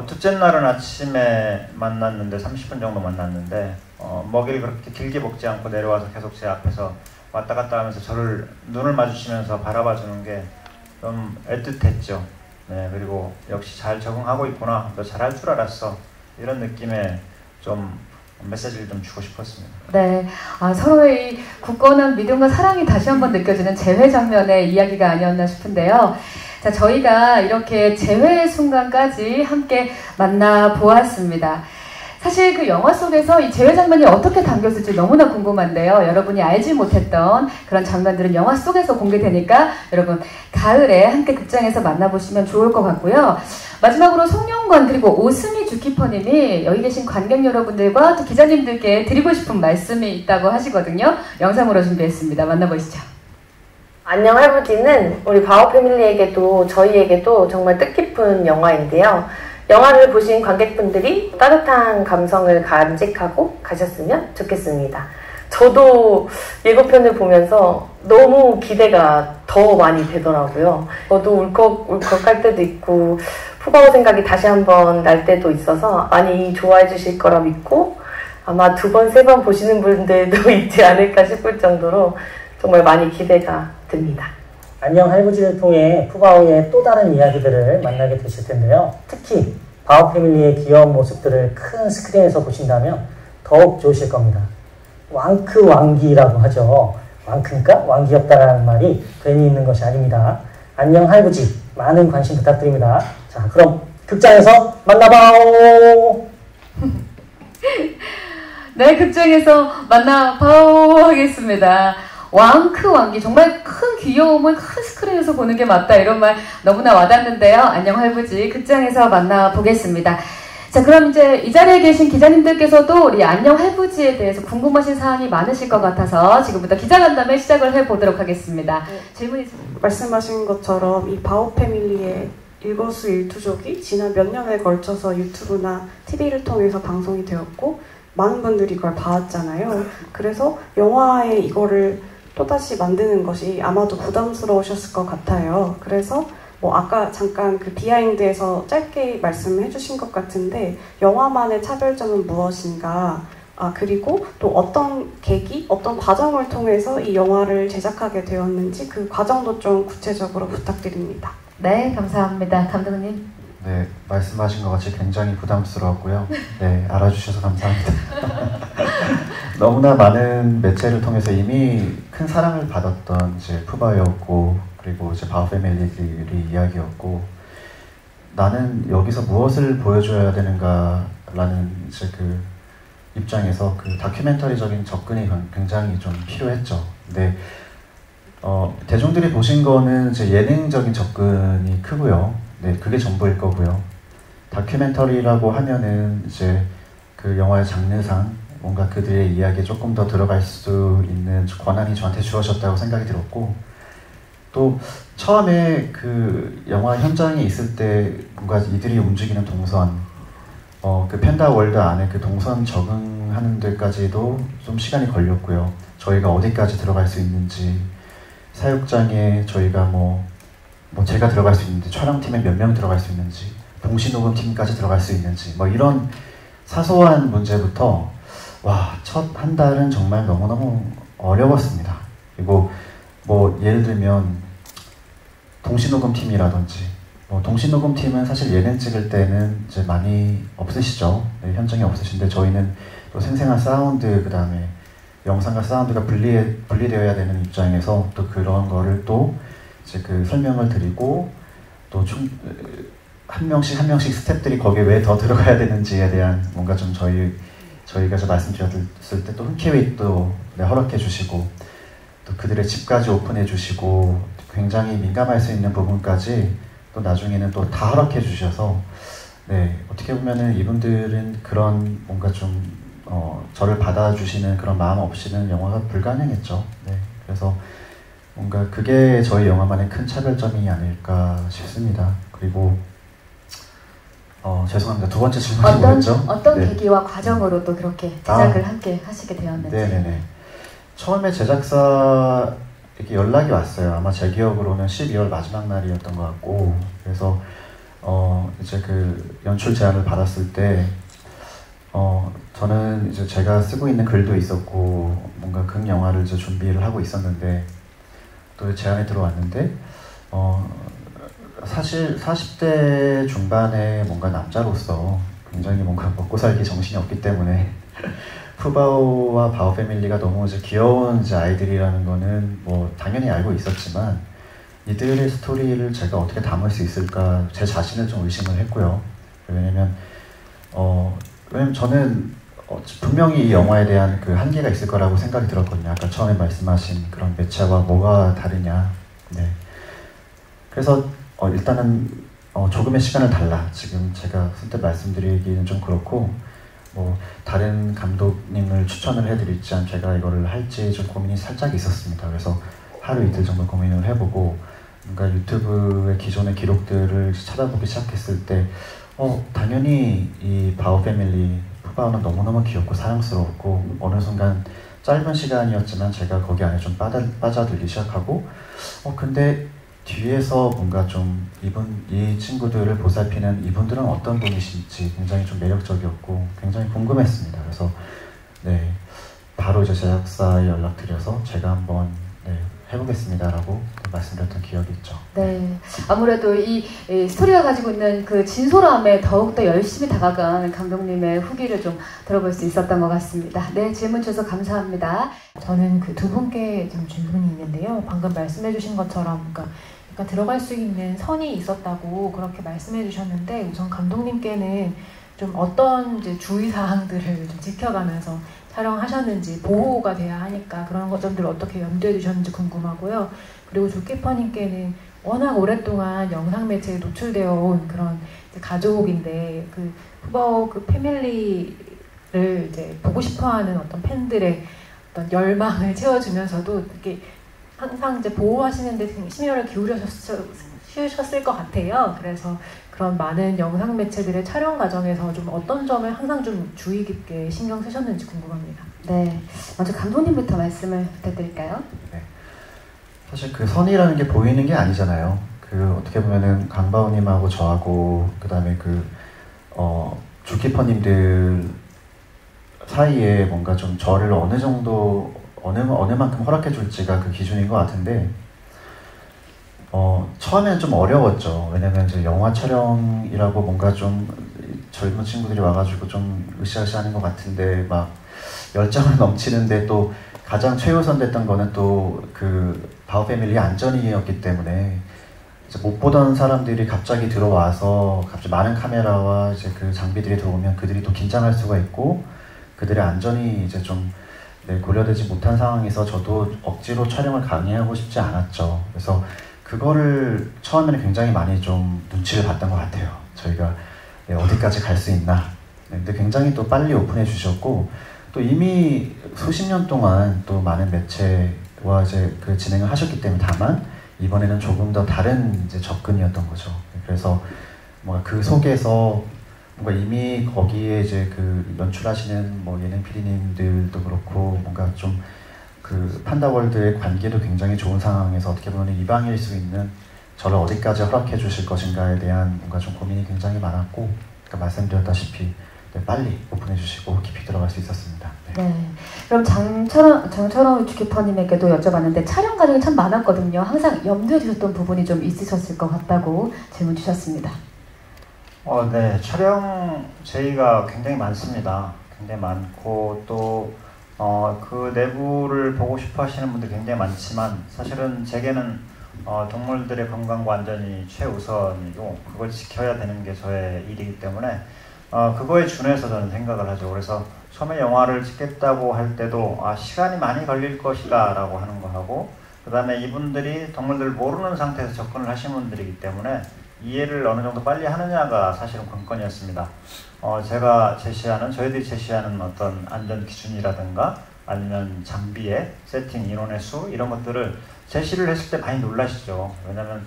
둘째 날은 아침에 만났는데 30분 정도 만났는데 먹이를 그렇게 길게 먹지 않고 내려와서 계속 제 앞에서 왔다 갔다 하면서 저를 눈을 마주치면서 바라봐 주는 게 좀 애틋했죠. 네, 그리고 역시 잘 적응하고 있구나, 너 잘할 줄 알았어, 이런 느낌의 좀 메시지를 좀 주고 싶었습니다. 네, 서로의 굳건한 믿음과 사랑이 다시 한번 느껴지는 재회 장면의 이야기가 아니었나 싶은데요. 자, 저희가 이렇게 재회의 순간까지 함께 만나보았습니다. 사실 그 영화 속에서 이 재회 장면이 어떻게 담겼을지 너무나 궁금한데요. 여러분이 알지 못했던 그런 장면들은 영화 속에서 공개되니까 여러분 가을에 함께 극장에서 만나보시면 좋을 것 같고요. 마지막으로 송영관 그리고 오승희 주키퍼님이 여기 계신 관객 여러분들과 또 기자님들께 드리고 싶은 말씀이 있다고 하시거든요. 영상으로 준비했습니다. 만나보시죠. 안녕 할부지는 우리 바오 패밀리에게도 저희에게도 정말 뜻깊은 영화인데요. 영화를 보신 관객분들이 따뜻한 감성을 간직하고 가셨으면 좋겠습니다. 저도 예고편을 보면서 너무 기대가 더 많이 되더라고요. 저도 울컥울컥할 때도 있고 푸바오 생각이 다시 한번 날 때도 있어서 많이 좋아해 주실 거라 믿고 아마 2번, 3번 보시는 분들도 있지 않을까 싶을 정도로 정말 많이 기대가 듭니다. 안녕 할부지를 통해 푸바오의 또 다른 이야기들을 만나게 되실 텐데요. 특히 바오 패밀리의 귀여운 모습들을 큰 스크린에서 보신다면 더욱 좋으실 겁니다. 왕크 왕기라고 하죠. 왕크니까 왕귀엽다라는 말이 괜히 있는 것이 아닙니다. 안녕 할부지 많은 관심 부탁드립니다. 자, 그럼 극장에서 만나봐오. 네, 극장에서 만나봐오 하겠습니다. 왕크 왕기 정말 큰 귀여움을 큰 스크린에서 보는 게 맞다 이런 말 너무나 와닿는데요. 안녕 할부지 극장에서 만나보겠습니다. 자, 그럼 이제 이 자리에 계신 기자님들께서도 우리 안녕 할부지에 대해서 궁금하신 사항이 많으실 것 같아서 지금부터 기자간담회 시작을 해보도록 하겠습니다. 네. 질문 있습니다. 말씀하신 것처럼 이 바오 패밀리의 일거수일투족이 지난 몇 년에 걸쳐서 유튜브나 TV를 통해서 방송이 되었고 많은 분들이 이걸 봐왔잖아요. 그래서 영화에 이거를 또다시 만드는 것이 아마도 부담스러우셨을 것 같아요. 그래서 아까 잠깐 그 비하인드에서 짧게 말씀해 주신 것 같은데 영화만의 차별점은 무엇인가, 그리고 또 어떤 계기, 어떤 과정을 통해서 이 영화를 제작하게 되었는지 그 과정도 좀 구체적으로 부탁드립니다. 네, 감사합니다. 감독님. 네, 말씀하신 것 같이 굉장히 부담스러웠고요. 네, 알아주셔서 감사합니다. 너무나 많은 매체를 통해서 이미 큰 사랑을 받았던 이제 푸바오였고, 그리고 이제 바오 패밀리들이 이야기였고, 나는 여기서 무엇을 보여줘야 되는가라는 이제 그 입장에서 그 다큐멘터리적인 접근이 굉장히 좀 필요했죠. 근데 대중들이 보신 거는 이제 예능적인 접근이 크고요. 네, 그게 전부일 거고요. 다큐멘터리라고 하면은 이제 그 영화의 장르상 뭔가 그들의 이야기에 조금 더 들어갈 수 있는 권한이 저한테 주어졌다고 생각이 들었고, 또 처음에 그 영화 현장에 있을 때 뭔가 이들이 움직이는 동선, 그 팬다 월드 안에 그 동선 적응하는 데까지도 좀 시간이 걸렸고요. 저희가 어디까지 들어갈 수 있는지, 사육장에 저희가 뭐 제가 들어갈 수 있는지, 촬영팀에 몇 명 들어갈 수 있는지, 동시녹음팀까지 들어갈 수 있는지, 뭐 이런 사소한 문제부터 첫 한 달은 정말 너무너무 어려웠습니다. 그리고 뭐 예를 들면 동시녹음팀이라든지, 동시녹음팀은 사실 예능 찍을 때는 이제 많이 없으시죠. 네, 현장에 없으신데 저희는 또 생생한 사운드, 그 다음에 영상과 사운드가 분리되어야 되는 입장에서 또 그런 거를 또 이제 그 설명을 드리고, 또 한 명씩 스태프들이 거기에 왜 더 들어가야 되는지에 대한 뭔가 좀 저희가 좀 말씀드렸을 때 또 흔쾌히 또 허락해 주시고, 또 그들의 집까지 오픈해 주시고, 굉장히 민감할 수 있는 부분까지 또 나중에는 또 다 허락해 주셔서, 네, 어떻게 보면은 이분들은 그런 뭔가 좀 저를 받아주시는 그런 마음 없이는 영화가 불가능했죠. 네, 그래서 뭔가 그게 저희 영화만의 큰 차별점이 아닐까 싶습니다. 그리고 죄송합니다. 두 번째 질문이 뭐였죠? 어떤 네. 계기와 과정으로 또 그렇게 제작을 함께 하시게 되었는지. 네네네. 처음에 제작사에게 연락이 왔어요. 아마 제 기억으로는 12월 마지막 날이었던 것 같고, 그래서 이제 그 연출 제안을 받았을 때 저는 이제 제가 쓰고 있는 글도 있었고 뭔가 극 영화를 이제 준비를 하고 있었는데, 또 제안이 들어왔는데 사실 40대 중반에 뭔가 남자로서 굉장히 뭔가 먹고 살기 정신이 없기 때문에 푸바오와 바오 패밀리가 너무 이제 귀여운 이제 아이들이라는 거는 뭐 당연히 알고 있었지만, 이들의 스토리를 제가 어떻게 담을 수 있을까 제 자신을 좀 의심을 했고요. 왜냐면 저는 분명히 이 영화에 대한 그 한계가 있을 거라고 생각이 들었거든요. 아까 처음에 말씀하신 그런 매체와 뭐가 다르냐. 네. 그래서 일단은 조금의 시간을 달라. 지금 제가 선뜻 말씀드리기는 좀 그렇고, 뭐 다른 감독님을 추천을 해드릴지 아니면 제가 이거를 할지 좀 고민이 살짝 있었습니다. 그래서 하루 이틀 정도 고민을 해보고, 뭔가 유튜브의 기존의 기록들을 찾아보기 시작했을 때 당연히 이 바오 패밀리, 푸바오는 너무너무 귀엽고 사랑스러웠고, 어느 순간 짧은 시간이었지만 제가 거기 안에 좀 빠져들기 시작하고, 근데 뒤에서 뭔가 좀 이 친구들을 보살피는 이분들은 어떤 분이신지 굉장히 좀 매력적이었고 굉장히 궁금했습니다. 그래서 네, 바로 이제 제작사에 연락드려서 제가 한번 해보겠습니다라고 말씀드렸던 기억이 있죠. 네, 아무래도 이 스토리가 가지고 있는 그 진솔함에 더욱더 열심히 다가간 감독님의 후기를 좀 들어볼 수 있었던 것 같습니다. 네, 질문 주셔서 감사합니다. 저는 그 두 분께 좀 질문이 있는데요. 방금 말씀해주신 것처럼 그러니까 들어갈 수 있는 선이 있었다고 그렇게 말씀해주셨는데, 우선 감독님께는 좀 어떤 이제 주의사항들을 좀 지켜가면서 촬영하셨는지, 보호가 돼야 하니까 그런 점들을 어떻게 염두에 두셨는지 궁금하고요. 그리고 조키퍼님께는 워낙 오랫동안 영상 매체에 노출되어 온 그런 이제 가족인데, 그 푸바오 그 패밀리를 이제 보고 싶어하는 어떤 팬들의 어떤 열망을 채워주면서도 이렇게 항상 이제 보호하시는데 심혈을 기울여셨을 것 같아요. 그래서 그런 많은 영상 매체들의 촬영 과정에서 좀 어떤 점을 항상 좀 주의 깊게 신경 쓰셨는지 궁금합니다. 네, 먼저 감독님부터 말씀을 부탁드릴까요? 네. 사실 그 선이라는 게 보이는 게 아니잖아요. 그 어떻게 보면은 강바오님하고 저하고 그 다음에 그 주키퍼님들 사이에 뭔가 좀 저를 어느 정도 어느 만큼 허락해 줄지가 그 기준인 것 같은데, 처음에는 좀 어려웠죠. 왜냐면 이제 영화 촬영이라고 뭔가 좀 젊은 친구들이 와가지고 좀 으쌰으쌰하는 것 같은데 막 열정을 넘치는데, 또 가장 최우선 됐던 거는 또 그 바오 패밀리 안전이었기 때문에 이제 못 보던 사람들이 갑자기 들어와서 갑자기 많은 카메라와 이제 그 장비들이 들어오면 그들이 또 긴장할 수가 있고, 그들의 안전이 이제 좀 고려되지 못한 상황에서 저도 억지로 촬영을 강행하고 싶지 않았죠. 그래서 그거를 처음에는 굉장히 많이 좀 눈치를 봤던 것 같아요. 저희가 어디까지 갈 수 있나. 근데 굉장히 또 빨리 오픈해 주셨고, 또 또 이미 수십 년 동안 또 많은 매체와 이제 그 진행을 하셨기 때문에 다만 이번에는 조금 더 다른 이제 접근이었던 거죠. 그래서 뭔가 그 속에서 뭔가 이미 거기에 이제 그 연출하시는 뭐 예능 PD님들도 그렇고 뭔가 좀 그 판다월드의 관계도 굉장히 좋은 상황에서 어떻게 보면 이방일 수 있는 저를 어디까지 허락해 주실 것인가에 대한 뭔가 좀 고민이 굉장히 많았고, 그러니까 말씀드렸다시피 네, 빨리 오픈해 주시고 깊이 들어갈 수 있었습니다. 네. 네. 그럼 장철원 주키퍼님에게도 여쭤봤는데 촬영 과정이 참 많았거든요. 항상 염두에 두셨던 부분이 좀 있으셨을 것 같다고 질문 주셨습니다. 네. 촬영 제의가 굉장히 많습니다. 굉장히 많고 또 그 내부를 보고 싶어 하시는 분들 굉장히 많지만 사실은 제게는 동물들의 건강과 안전이 최우선이고 그걸 지켜야 되는 게 저의 일이기 때문에 그거에 준해서 저는 생각을 하죠. 그래서 처음에 영화를 찍겠다고 할 때도 시간이 많이 걸릴 것이다 라고 하는 거 하고, 그 다음에 이분들이 동물들을 모르는 상태에서 접근을 하신 분들이기 때문에 이해를 어느 정도 빨리 하느냐가 사실은 관건이었습니다. 저희들이 제시하는 어떤 안전 기준이라든가 아니면 장비의 세팅, 인원의 수 이런 것들을 제시를 했을 때 많이 놀라시죠. 왜냐면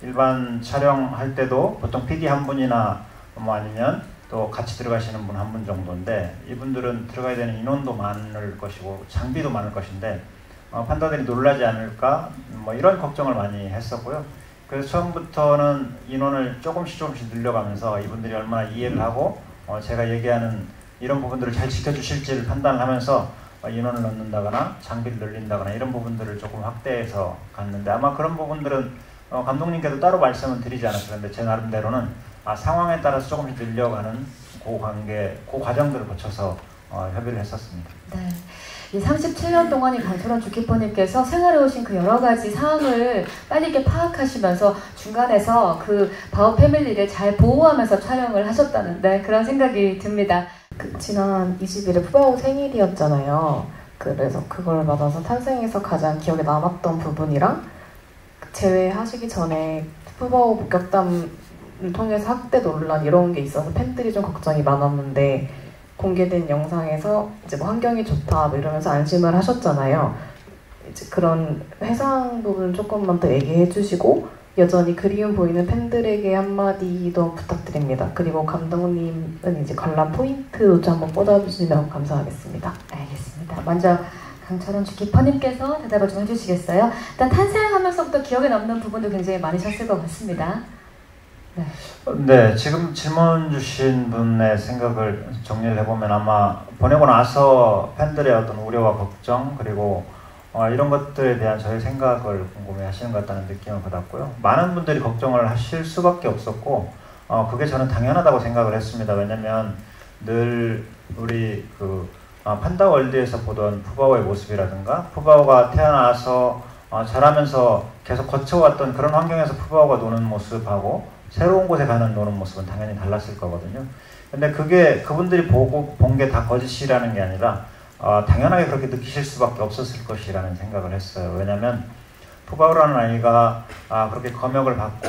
일반 촬영할 때도 보통 PD 한 분이나 뭐 아니면 또 같이 들어가시는 분 한 분 정도인데 이분들은 들어가야 되는 인원도 많을 것이고 장비도 많을 것인데 판다들이 놀라지 않을까 뭐 이런 걱정을 많이 했었고요. 그래서 처음부터는 인원을 조금씩 늘려가면서 이분들이 얼마나 이해를 하고 제가 얘기하는 이런 부분들을 잘 지켜주실지를 판단을 하면서 인원을 넣는다거나 장비를 늘린다거나 이런 부분들을 조금 확대해서 갔는데, 아마 그런 부분들은 감독님께도 따로 말씀은 드리지 않았었는데 제 나름대로는 상황에 따라서 조금씩 늘려가는 그 과정들을 거쳐서 협의를 했었습니다. 네. 이 37년 동안 이 강철원 주키퍼님께서 생활해 오신 그 여러 가지 상황을 빨리 이렇게 파악하시면서 중간에서 그 바오 패밀리를 잘 보호하면서 촬영을 하셨다는데 그런 생각이 듭니다. 지난 20일에 푸바오 생일이었잖아요. 그래서 그걸 받아서 탄생에서 가장 기억에 남았던 부분이랑 제외하시기 전에 푸바오 목격담을 통해서 학대 논란 이런 게 있어서 팬들이 좀 걱정이 많았는데 공개된 영상에서 이제 뭐 환경이 좋다 뭐 이러면서 안심을 하셨잖아요. 이제 그런 해상 부분 조금만 더 얘기해 주시고 여전히 그리움 보이는 팬들에게 한마디 더 부탁드립니다. 그리고 감독님은 이제 관람 포인트도 좀 한번 꽂아주시면 감사하겠습니다. 알겠습니다. 먼저 강철원 주키퍼님께서 대답을 좀 해주시겠어요? 일단 탄생하면서부터 기억에 남는 부분도 굉장히 많으셨을 것 같습니다. 네, 지금 질문 주신 분의 생각을 정리를 해보면 아마 보내고 나서 팬들의 어떤 우려와 걱정 그리고 이런 것들에 대한 저의 생각을 궁금해 하시는 것 같다는 느낌을 받았고요. 많은 분들이 걱정을 하실 수밖에 없었고 그게 저는 당연하다고 생각을 했습니다. 왜냐면 늘 우리 판다월드에서 보던 푸바오의 모습이라든가 푸바오가 태어나서 자라면서 계속 거쳐왔던 그런 환경에서 푸바오가 노는 모습하고 새로운 곳에 가는 노는 모습은 당연히 달랐을 거거든요. 근데 그게 그분들이 본 게 다 거짓이라는 게 아니라 당연하게 그렇게 느끼실 수밖에 없었을 것이라는 생각을 했어요. 왜냐면 푸바오라는 아이가 그렇게 검역을 받고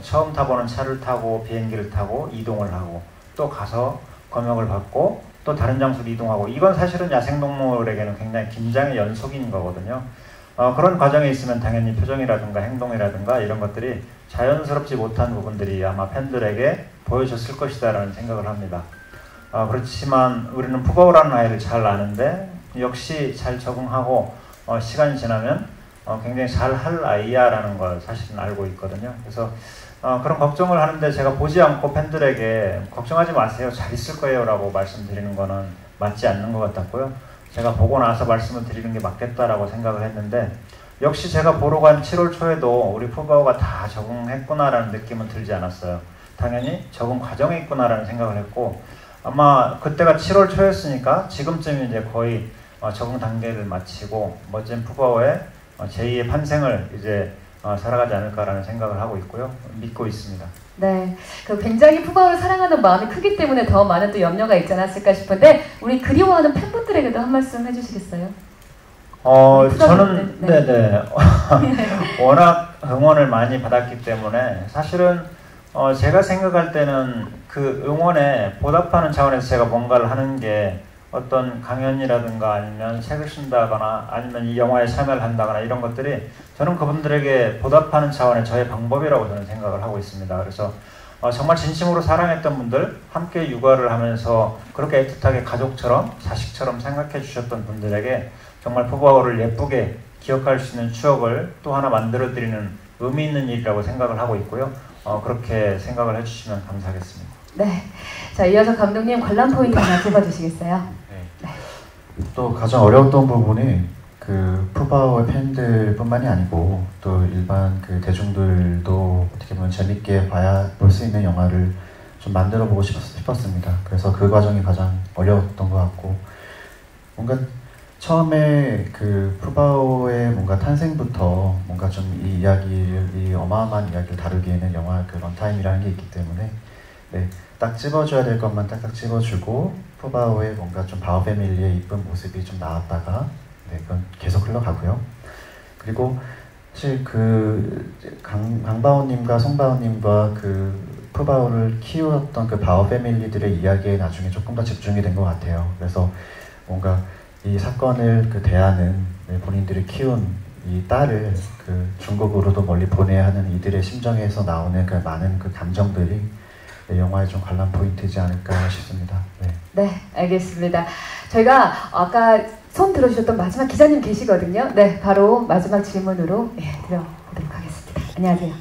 처음 타보는 차를 타고 비행기를 타고 이동을 하고 또 가서 검역을 받고 또 다른 장소로 이동하고, 이건 사실은 야생동물에게는 굉장히 긴장의 연속인 거거든요. 그런 과정에 있으면 당연히 표정이라든가 행동이라든가 이런 것들이 자연스럽지 못한 부분들이 아마 팬들에게 보여졌을 것이다 라는 생각을 합니다. 그렇지만 우리는 푸바오라는 아이를 잘 아는데 역시 잘 적응하고 시간이 지나면 굉장히 잘 할 아이야 라는 걸 사실은 알고 있거든요. 그래서 그런 걱정을 하는데 제가 보지 않고 팬들에게 걱정하지 마세요, 잘 있을 거예요 라고 말씀드리는 거는 맞지 않는 것 같았고요. 제가 보고 나서 말씀을 드리는 게 맞겠다라고 생각을 했는데, 역시 제가 보러 간 7월 초에도 우리 푸바오가 다 적응했구나라는 느낌은 들지 않았어요. 당연히 적응 과정에 있구나라는 생각을 했고, 아마 그때가 7월 초였으니까 지금쯤 이제 거의 적응 단계를 마치고 멋진 푸바오의 제2의 판생을 이제 살아가지 않을까라는 생각을 하고 있고요. 믿고 있습니다. 네, 굉장히 푸바오를 사랑하는 마음이 크기 때문에 더 많은 또 염려가 있지 않았을까 싶은데 우리 그리워하는 팬분들에게도 한 말씀 해주시겠어요? 저는 네네 워낙 응원을 많이 받았기 때문에 사실은 제가 생각할 때는 그 응원에 보답하는 차원에서 제가 뭔가를 하는 게 어떤 강연이라든가 아니면 책을 쓴다거나 아니면 이 영화에 참여를 한다거나 이런 것들이 저는 그분들에게 보답하는 차원의 저의 방법이라고 저는 생각을 하고 있습니다. 그래서 정말 진심으로 사랑했던 분들, 함께 육아를 하면서 그렇게 애틋하게 가족처럼 자식처럼 생각해 주셨던 분들에게 정말 푸바오를 예쁘게 기억할 수 있는 추억을 또 하나 만들어 드리는 의미 있는 일이라고 생각을 하고 있고요. 그렇게 생각을 해주시면 감사하겠습니다. 네. 자, 이어서 감독님 관람 포인트 하나 찝어주시겠어요? 네. 또 가장 어려웠던 부분이 그 푸바오의 팬들뿐만이 아니고 또 일반 그 대중들도 어떻게 보면 재밌게 볼 수 있는 영화를 좀 만들어 보고 싶었습니다. 그래서 그 과정이 가장 어려웠던 것 같고, 뭔가 처음에 그 푸바오의 뭔가 탄생부터 뭔가 좀 이 이야기를, 이 어마어마한 이야기를 다루기에는 영화 그 런타임이라는 게 있기 때문에 딱 집어줘야 될 것만 딱딱 집어주고 푸바오의 뭔가 좀 바오 패밀리의 이쁜 모습이 좀 나왔다가 그건 계속 흘러가고요. 그리고 사실 그 강바오님과 송바오님과 그 푸바오를 키웠던 그 바오 패밀리들의 이야기에 나중에 조금 더 집중이 된 것 같아요. 그래서 뭔가 이 사건을 그 대하는 본인들이 키운 이 딸을 그 중국으로도 멀리 보내야 하는 이들의 심정에서 나오는 그 많은 그 감정들이 영화의 좀 관람 포인트이지 않을까 싶습니다. 네. 네, 알겠습니다. 저희가 아까 손 들어주셨던 마지막 기자님 계시거든요. 네, 바로 마지막 질문으로 들어보도록 하겠습니다. 안녕하세요.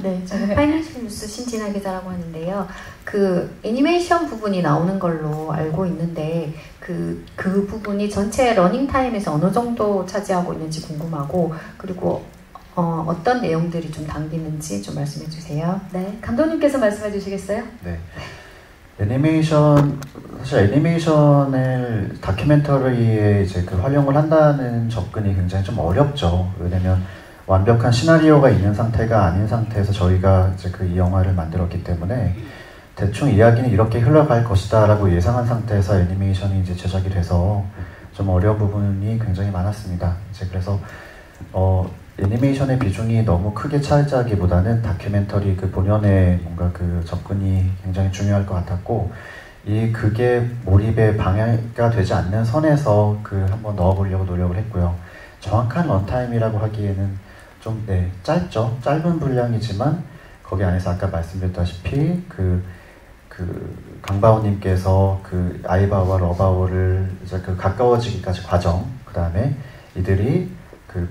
네. 저는 파이낸셜 뉴스 신진아 기자라고 하는데요. 그 애니메이션 부분이 나오는 걸로 알고 있는데 그 부분이 전체 러닝타임에서 어느 정도 차지하고 있는지 궁금하고, 그리고 어떤 내용들이 좀 담기는지 좀 말씀해 주세요. 네, 감독님께서 말씀해 주시겠어요? 네. 사실 애니메이션을 다큐멘터리에 이제 그 활용을 한다는 접근이 굉장히 좀 어렵죠. 왜냐면 완벽한 시나리오가 있는 상태가 아닌 상태에서 저희가 이제 이 영화를 만들었기 때문에 대충 이야기는 이렇게 흘러갈 것이다 라고 예상한 상태에서 애니메이션이 이제 제작이 돼서 좀 어려운 부분이 굉장히 많았습니다. 이제 그래서 애니메이션의 비중이 너무 크게 차지하기보다는 다큐멘터리 그 본연의 뭔가 그 접근이 굉장히 중요할 것 같았고, 그게 몰입의 방해가 되지 않는 선에서 한번 넣어보려고 노력을 했고요. 정확한 런타임이라고 하기에는 좀 짧죠. 짧은 분량이지만 거기 안에서 아까 말씀드렸다시피 강바오님께서 아이바오와 러바오를 이제 가까워지기까지 과정, 그 다음에 이들이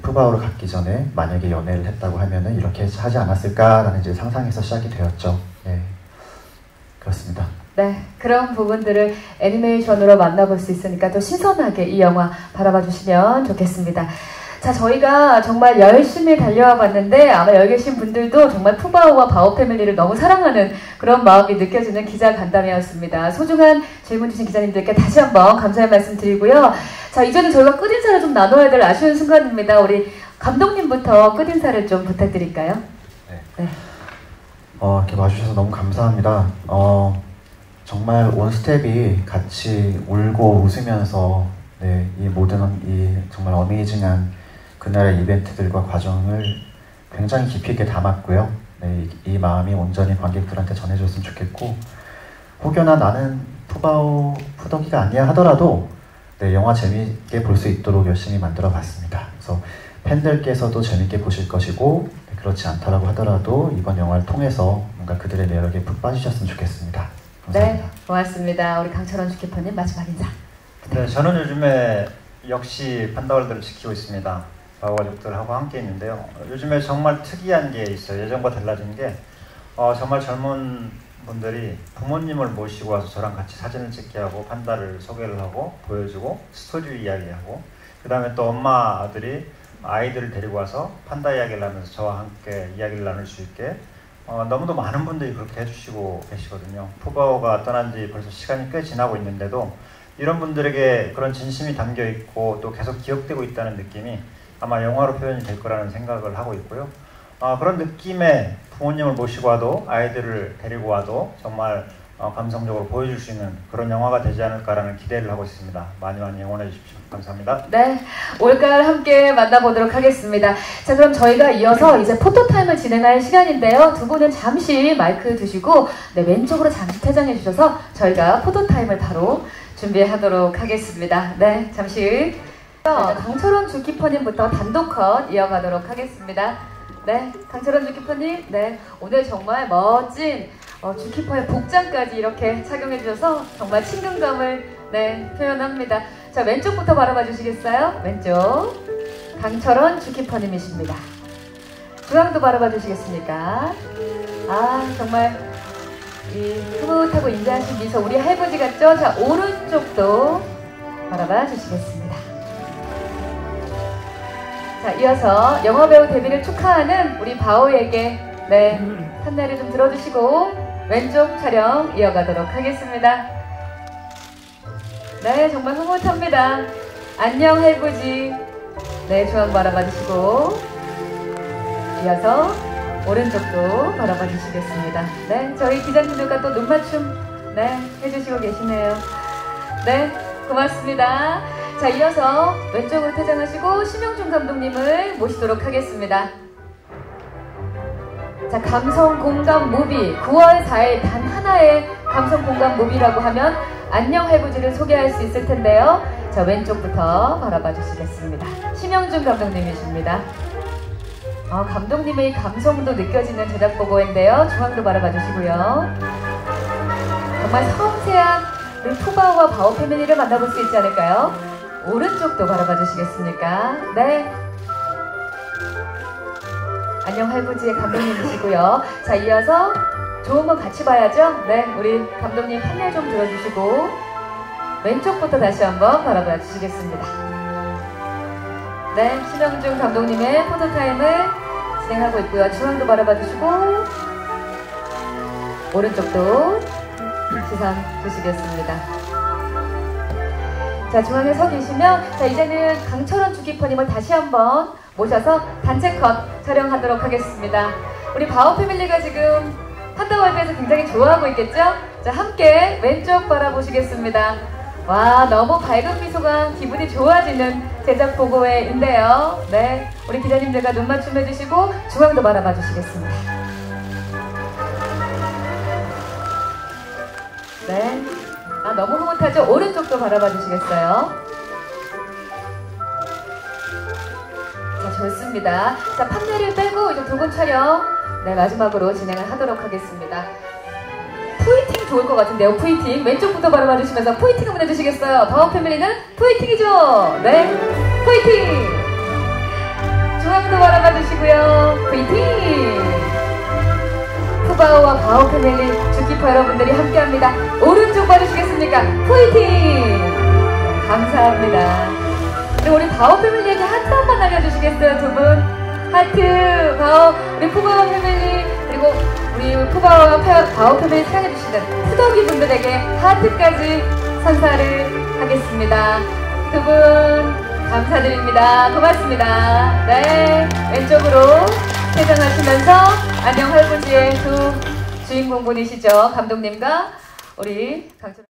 푸바오를 갖기 전에 만약에 연애를 했다고 하면은 이렇게 하지 않았을까라는 이제 상상에서 시작이 되었죠. 네, 그렇습니다. 네, 그런 부분들을 애니메이션으로 만나볼 수 있으니까 또 신선하게 이 영화 바라봐 주시면 좋겠습니다. 자, 저희가 정말 열심히 달려와 봤는데 아마 여기 계신 분들도 정말 푸바오와 바오 패밀리를 너무 사랑하는 그런 마음이 느껴지는 기자 간담회였습니다. 소중한 질문 주신 기자님들께 다시 한번 감사의 말씀 드리고요. 자, 이제는 저희가 끝인사를 좀 나눠야 될 아쉬운 순간입니다. 우리 감독님부터 끝인사를 좀 부탁드릴까요? 네. 이렇게 와주셔서 너무 감사합니다. 정말 온스텝이 같이 울고 웃으면서 이 모든 정말 어메이징한 그날의 이벤트들과 과정을 굉장히 깊이 있게 담았고요. 이 마음이 온전히 관객들한테 전해줬으면 좋겠고, 혹여나 나는 푸바오 푸덕이가 아니야 하더라도 영화 재미있게 볼 수 있도록 열심히 만들어 봤습니다. 그래서 팬들께서도 재밌게 보실 것이고, 그렇지 않더라고 하더라도 이번 영화를 통해서 뭔가 그들의 매력에 푹 빠지셨으면 좋겠습니다. 감사합니다. 네, 고맙습니다. 우리 강철원 주키퍼님 마지막 인사. 네, 저는 요즘에 역시 판다월드를 지키고 있습니다. 바오 가족들하고 함께 있는데요. 요즘에 정말 특이한 게 있어요. 예전과 달라진 게 정말 젊은 분들이 부모님을 모시고 와서 저랑 같이 사진을 찍게 하고 판다를 소개를 하고 보여주고 스토리를 이야기하고, 그 다음에 또 엄마들이 아이들을 데리고 와서 판다 이야기를 하면서 저와 함께 이야기를 나눌 수 있게 너무도 많은 분들이 그렇게 해주시고 계시거든요. 푸바오가 떠난 지 벌써 시간이 꽤 지나고 있는데도 이런 분들에게 그런 진심이 담겨 있고 또 계속 기억되고 있다는 느낌이 아마 영화로 표현이 될 거라는 생각을 하고 있고요. 그런 느낌에 부모님을 모시고 와도 아이들을 데리고 와도 정말 감성적으로 보여줄 수 있는 그런 영화가 되지 않을까라는 기대를 하고 있습니다. 많이 많이 응원해 주십시오. 감사합니다. 네, 올가을 함께 만나보도록 하겠습니다. 자, 그럼 저희가 이어서 이제 포토타임을 진행할 시간인데요. 두 분은 잠시 마이크 두시고 왼쪽으로 잠시 퇴장해 주셔서 저희가 포토타임을 바로 준비하도록 하겠습니다. 네, 잠시 강철원 주키퍼님부터 단독 컷 이어가도록 하겠습니다. 네, 강철원 주키퍼님, 네, 오늘 정말 멋진 주키퍼의 복장까지 이렇게 착용해 주셔서 정말 친근감을 네, 표현합니다. 자, 왼쪽부터 바라봐 주시겠어요? 왼쪽 강철원 주키퍼님이십니다. 중앙도 바라봐 주시겠습니까? 아, 정말 이 흐뭇하고 인자하신 미소 우리 할아버지 같죠? 자, 오른쪽도 바라봐 주시겠습니다. 자, 이어서 영화배우 데뷔를 축하하는 우리 바오에게 네, 판넬을 좀 들어주시고 왼쪽 촬영 이어가도록 하겠습니다. 네, 정말 흐뭇합니다. 안녕 할아버지. 네, 중앙 바라봐 주시고 이어서 오른쪽도 바라봐 주시겠습니다. 네, 저희 기자님들과 또 눈맞춤 네, 해주시고 계시네요. 네, 고맙습니다. 자, 이어서 왼쪽으로 퇴장하시고 심영준 감독님을 모시도록 하겠습니다. 자, 감성 공감 무비 9월 4일 단 하나의 감성 공감 무비라고 하면 안녕 할부지를 소개할 수 있을 텐데요. 자, 왼쪽부터 바라봐 주시겠습니다. 심영준 감독님이십니다. 감독님의 감성도 느껴지는 제작 보고인데요. 중앙도 바라봐 주시고요. 정말 섬세한 우리 푸바오와 바오 패밀리를 만나볼 수 있지 않을까요? 오른쪽도 바라봐 주시겠습니까? 네. 안녕 할부지의 감독님이시고요. 자, 이어서 좋은 건 같이 봐야죠. 네, 우리 감독님 판넬 좀 들어주시고 왼쪽부터 다시 한번 바라봐 주시겠습니다. 네, 심영준 감독님의 포토타임을 진행하고 있고요. 중앙도 바라봐 주시고 오른쪽도 시선 주시겠습니다. 자, 중앙에 서 계시면 자, 이제는 강철원 주키퍼님을 다시 한번 모셔서 단체 컷 촬영하도록 하겠습니다. 우리 바오 패밀리가 지금 판다월드에서 굉장히 좋아하고 있겠죠? 자, 함께 왼쪽 바라보시겠습니다. 와, 너무 밝은 미소가 기분이 좋아지는 제작 보고회인데요. 네, 우리 기자님들과 눈맞춤 해주시고 중앙도 바라봐 주시겠습니다. 네, 너무 흐뭇하죠? 오른쪽도 바라봐 주시겠어요? 자, 좋습니다. 자, 판넬을 빼고 이제 두 분 촬영 네, 마지막으로 진행을 하도록 하겠습니다. 포인팅 좋을 것 같은데요. 포인팅 왼쪽부터 바라봐 주시면서 포인팅 한번 해주시겠어요? 바오 패밀리는 포인팅이죠? 네, 포인팅. 중앙도 바라봐 주시고요. 포인팅. 푸바오와 바오 패밀리 주키퍼 여러분들이 함께합니다. 오른쪽 봐주시겠습니까? 포인팅. 감사합니다. 그리고 우리 바오 패밀리에게 하트 한번 날려주시겠어요? 두 분 하트. 바오 우리 푸바오 패밀리 그리고 우리 푸바오와 바오 패밀리 사랑해주시는 푸덕이 분들에게 하트까지 선사를 하겠습니다. 두 분 감사드립니다. 고맙습니다. 네, 왼쪽으로 퇴장하시면서 안녕 할부지의 두 주인공분이시죠. 감독님과 우리 강철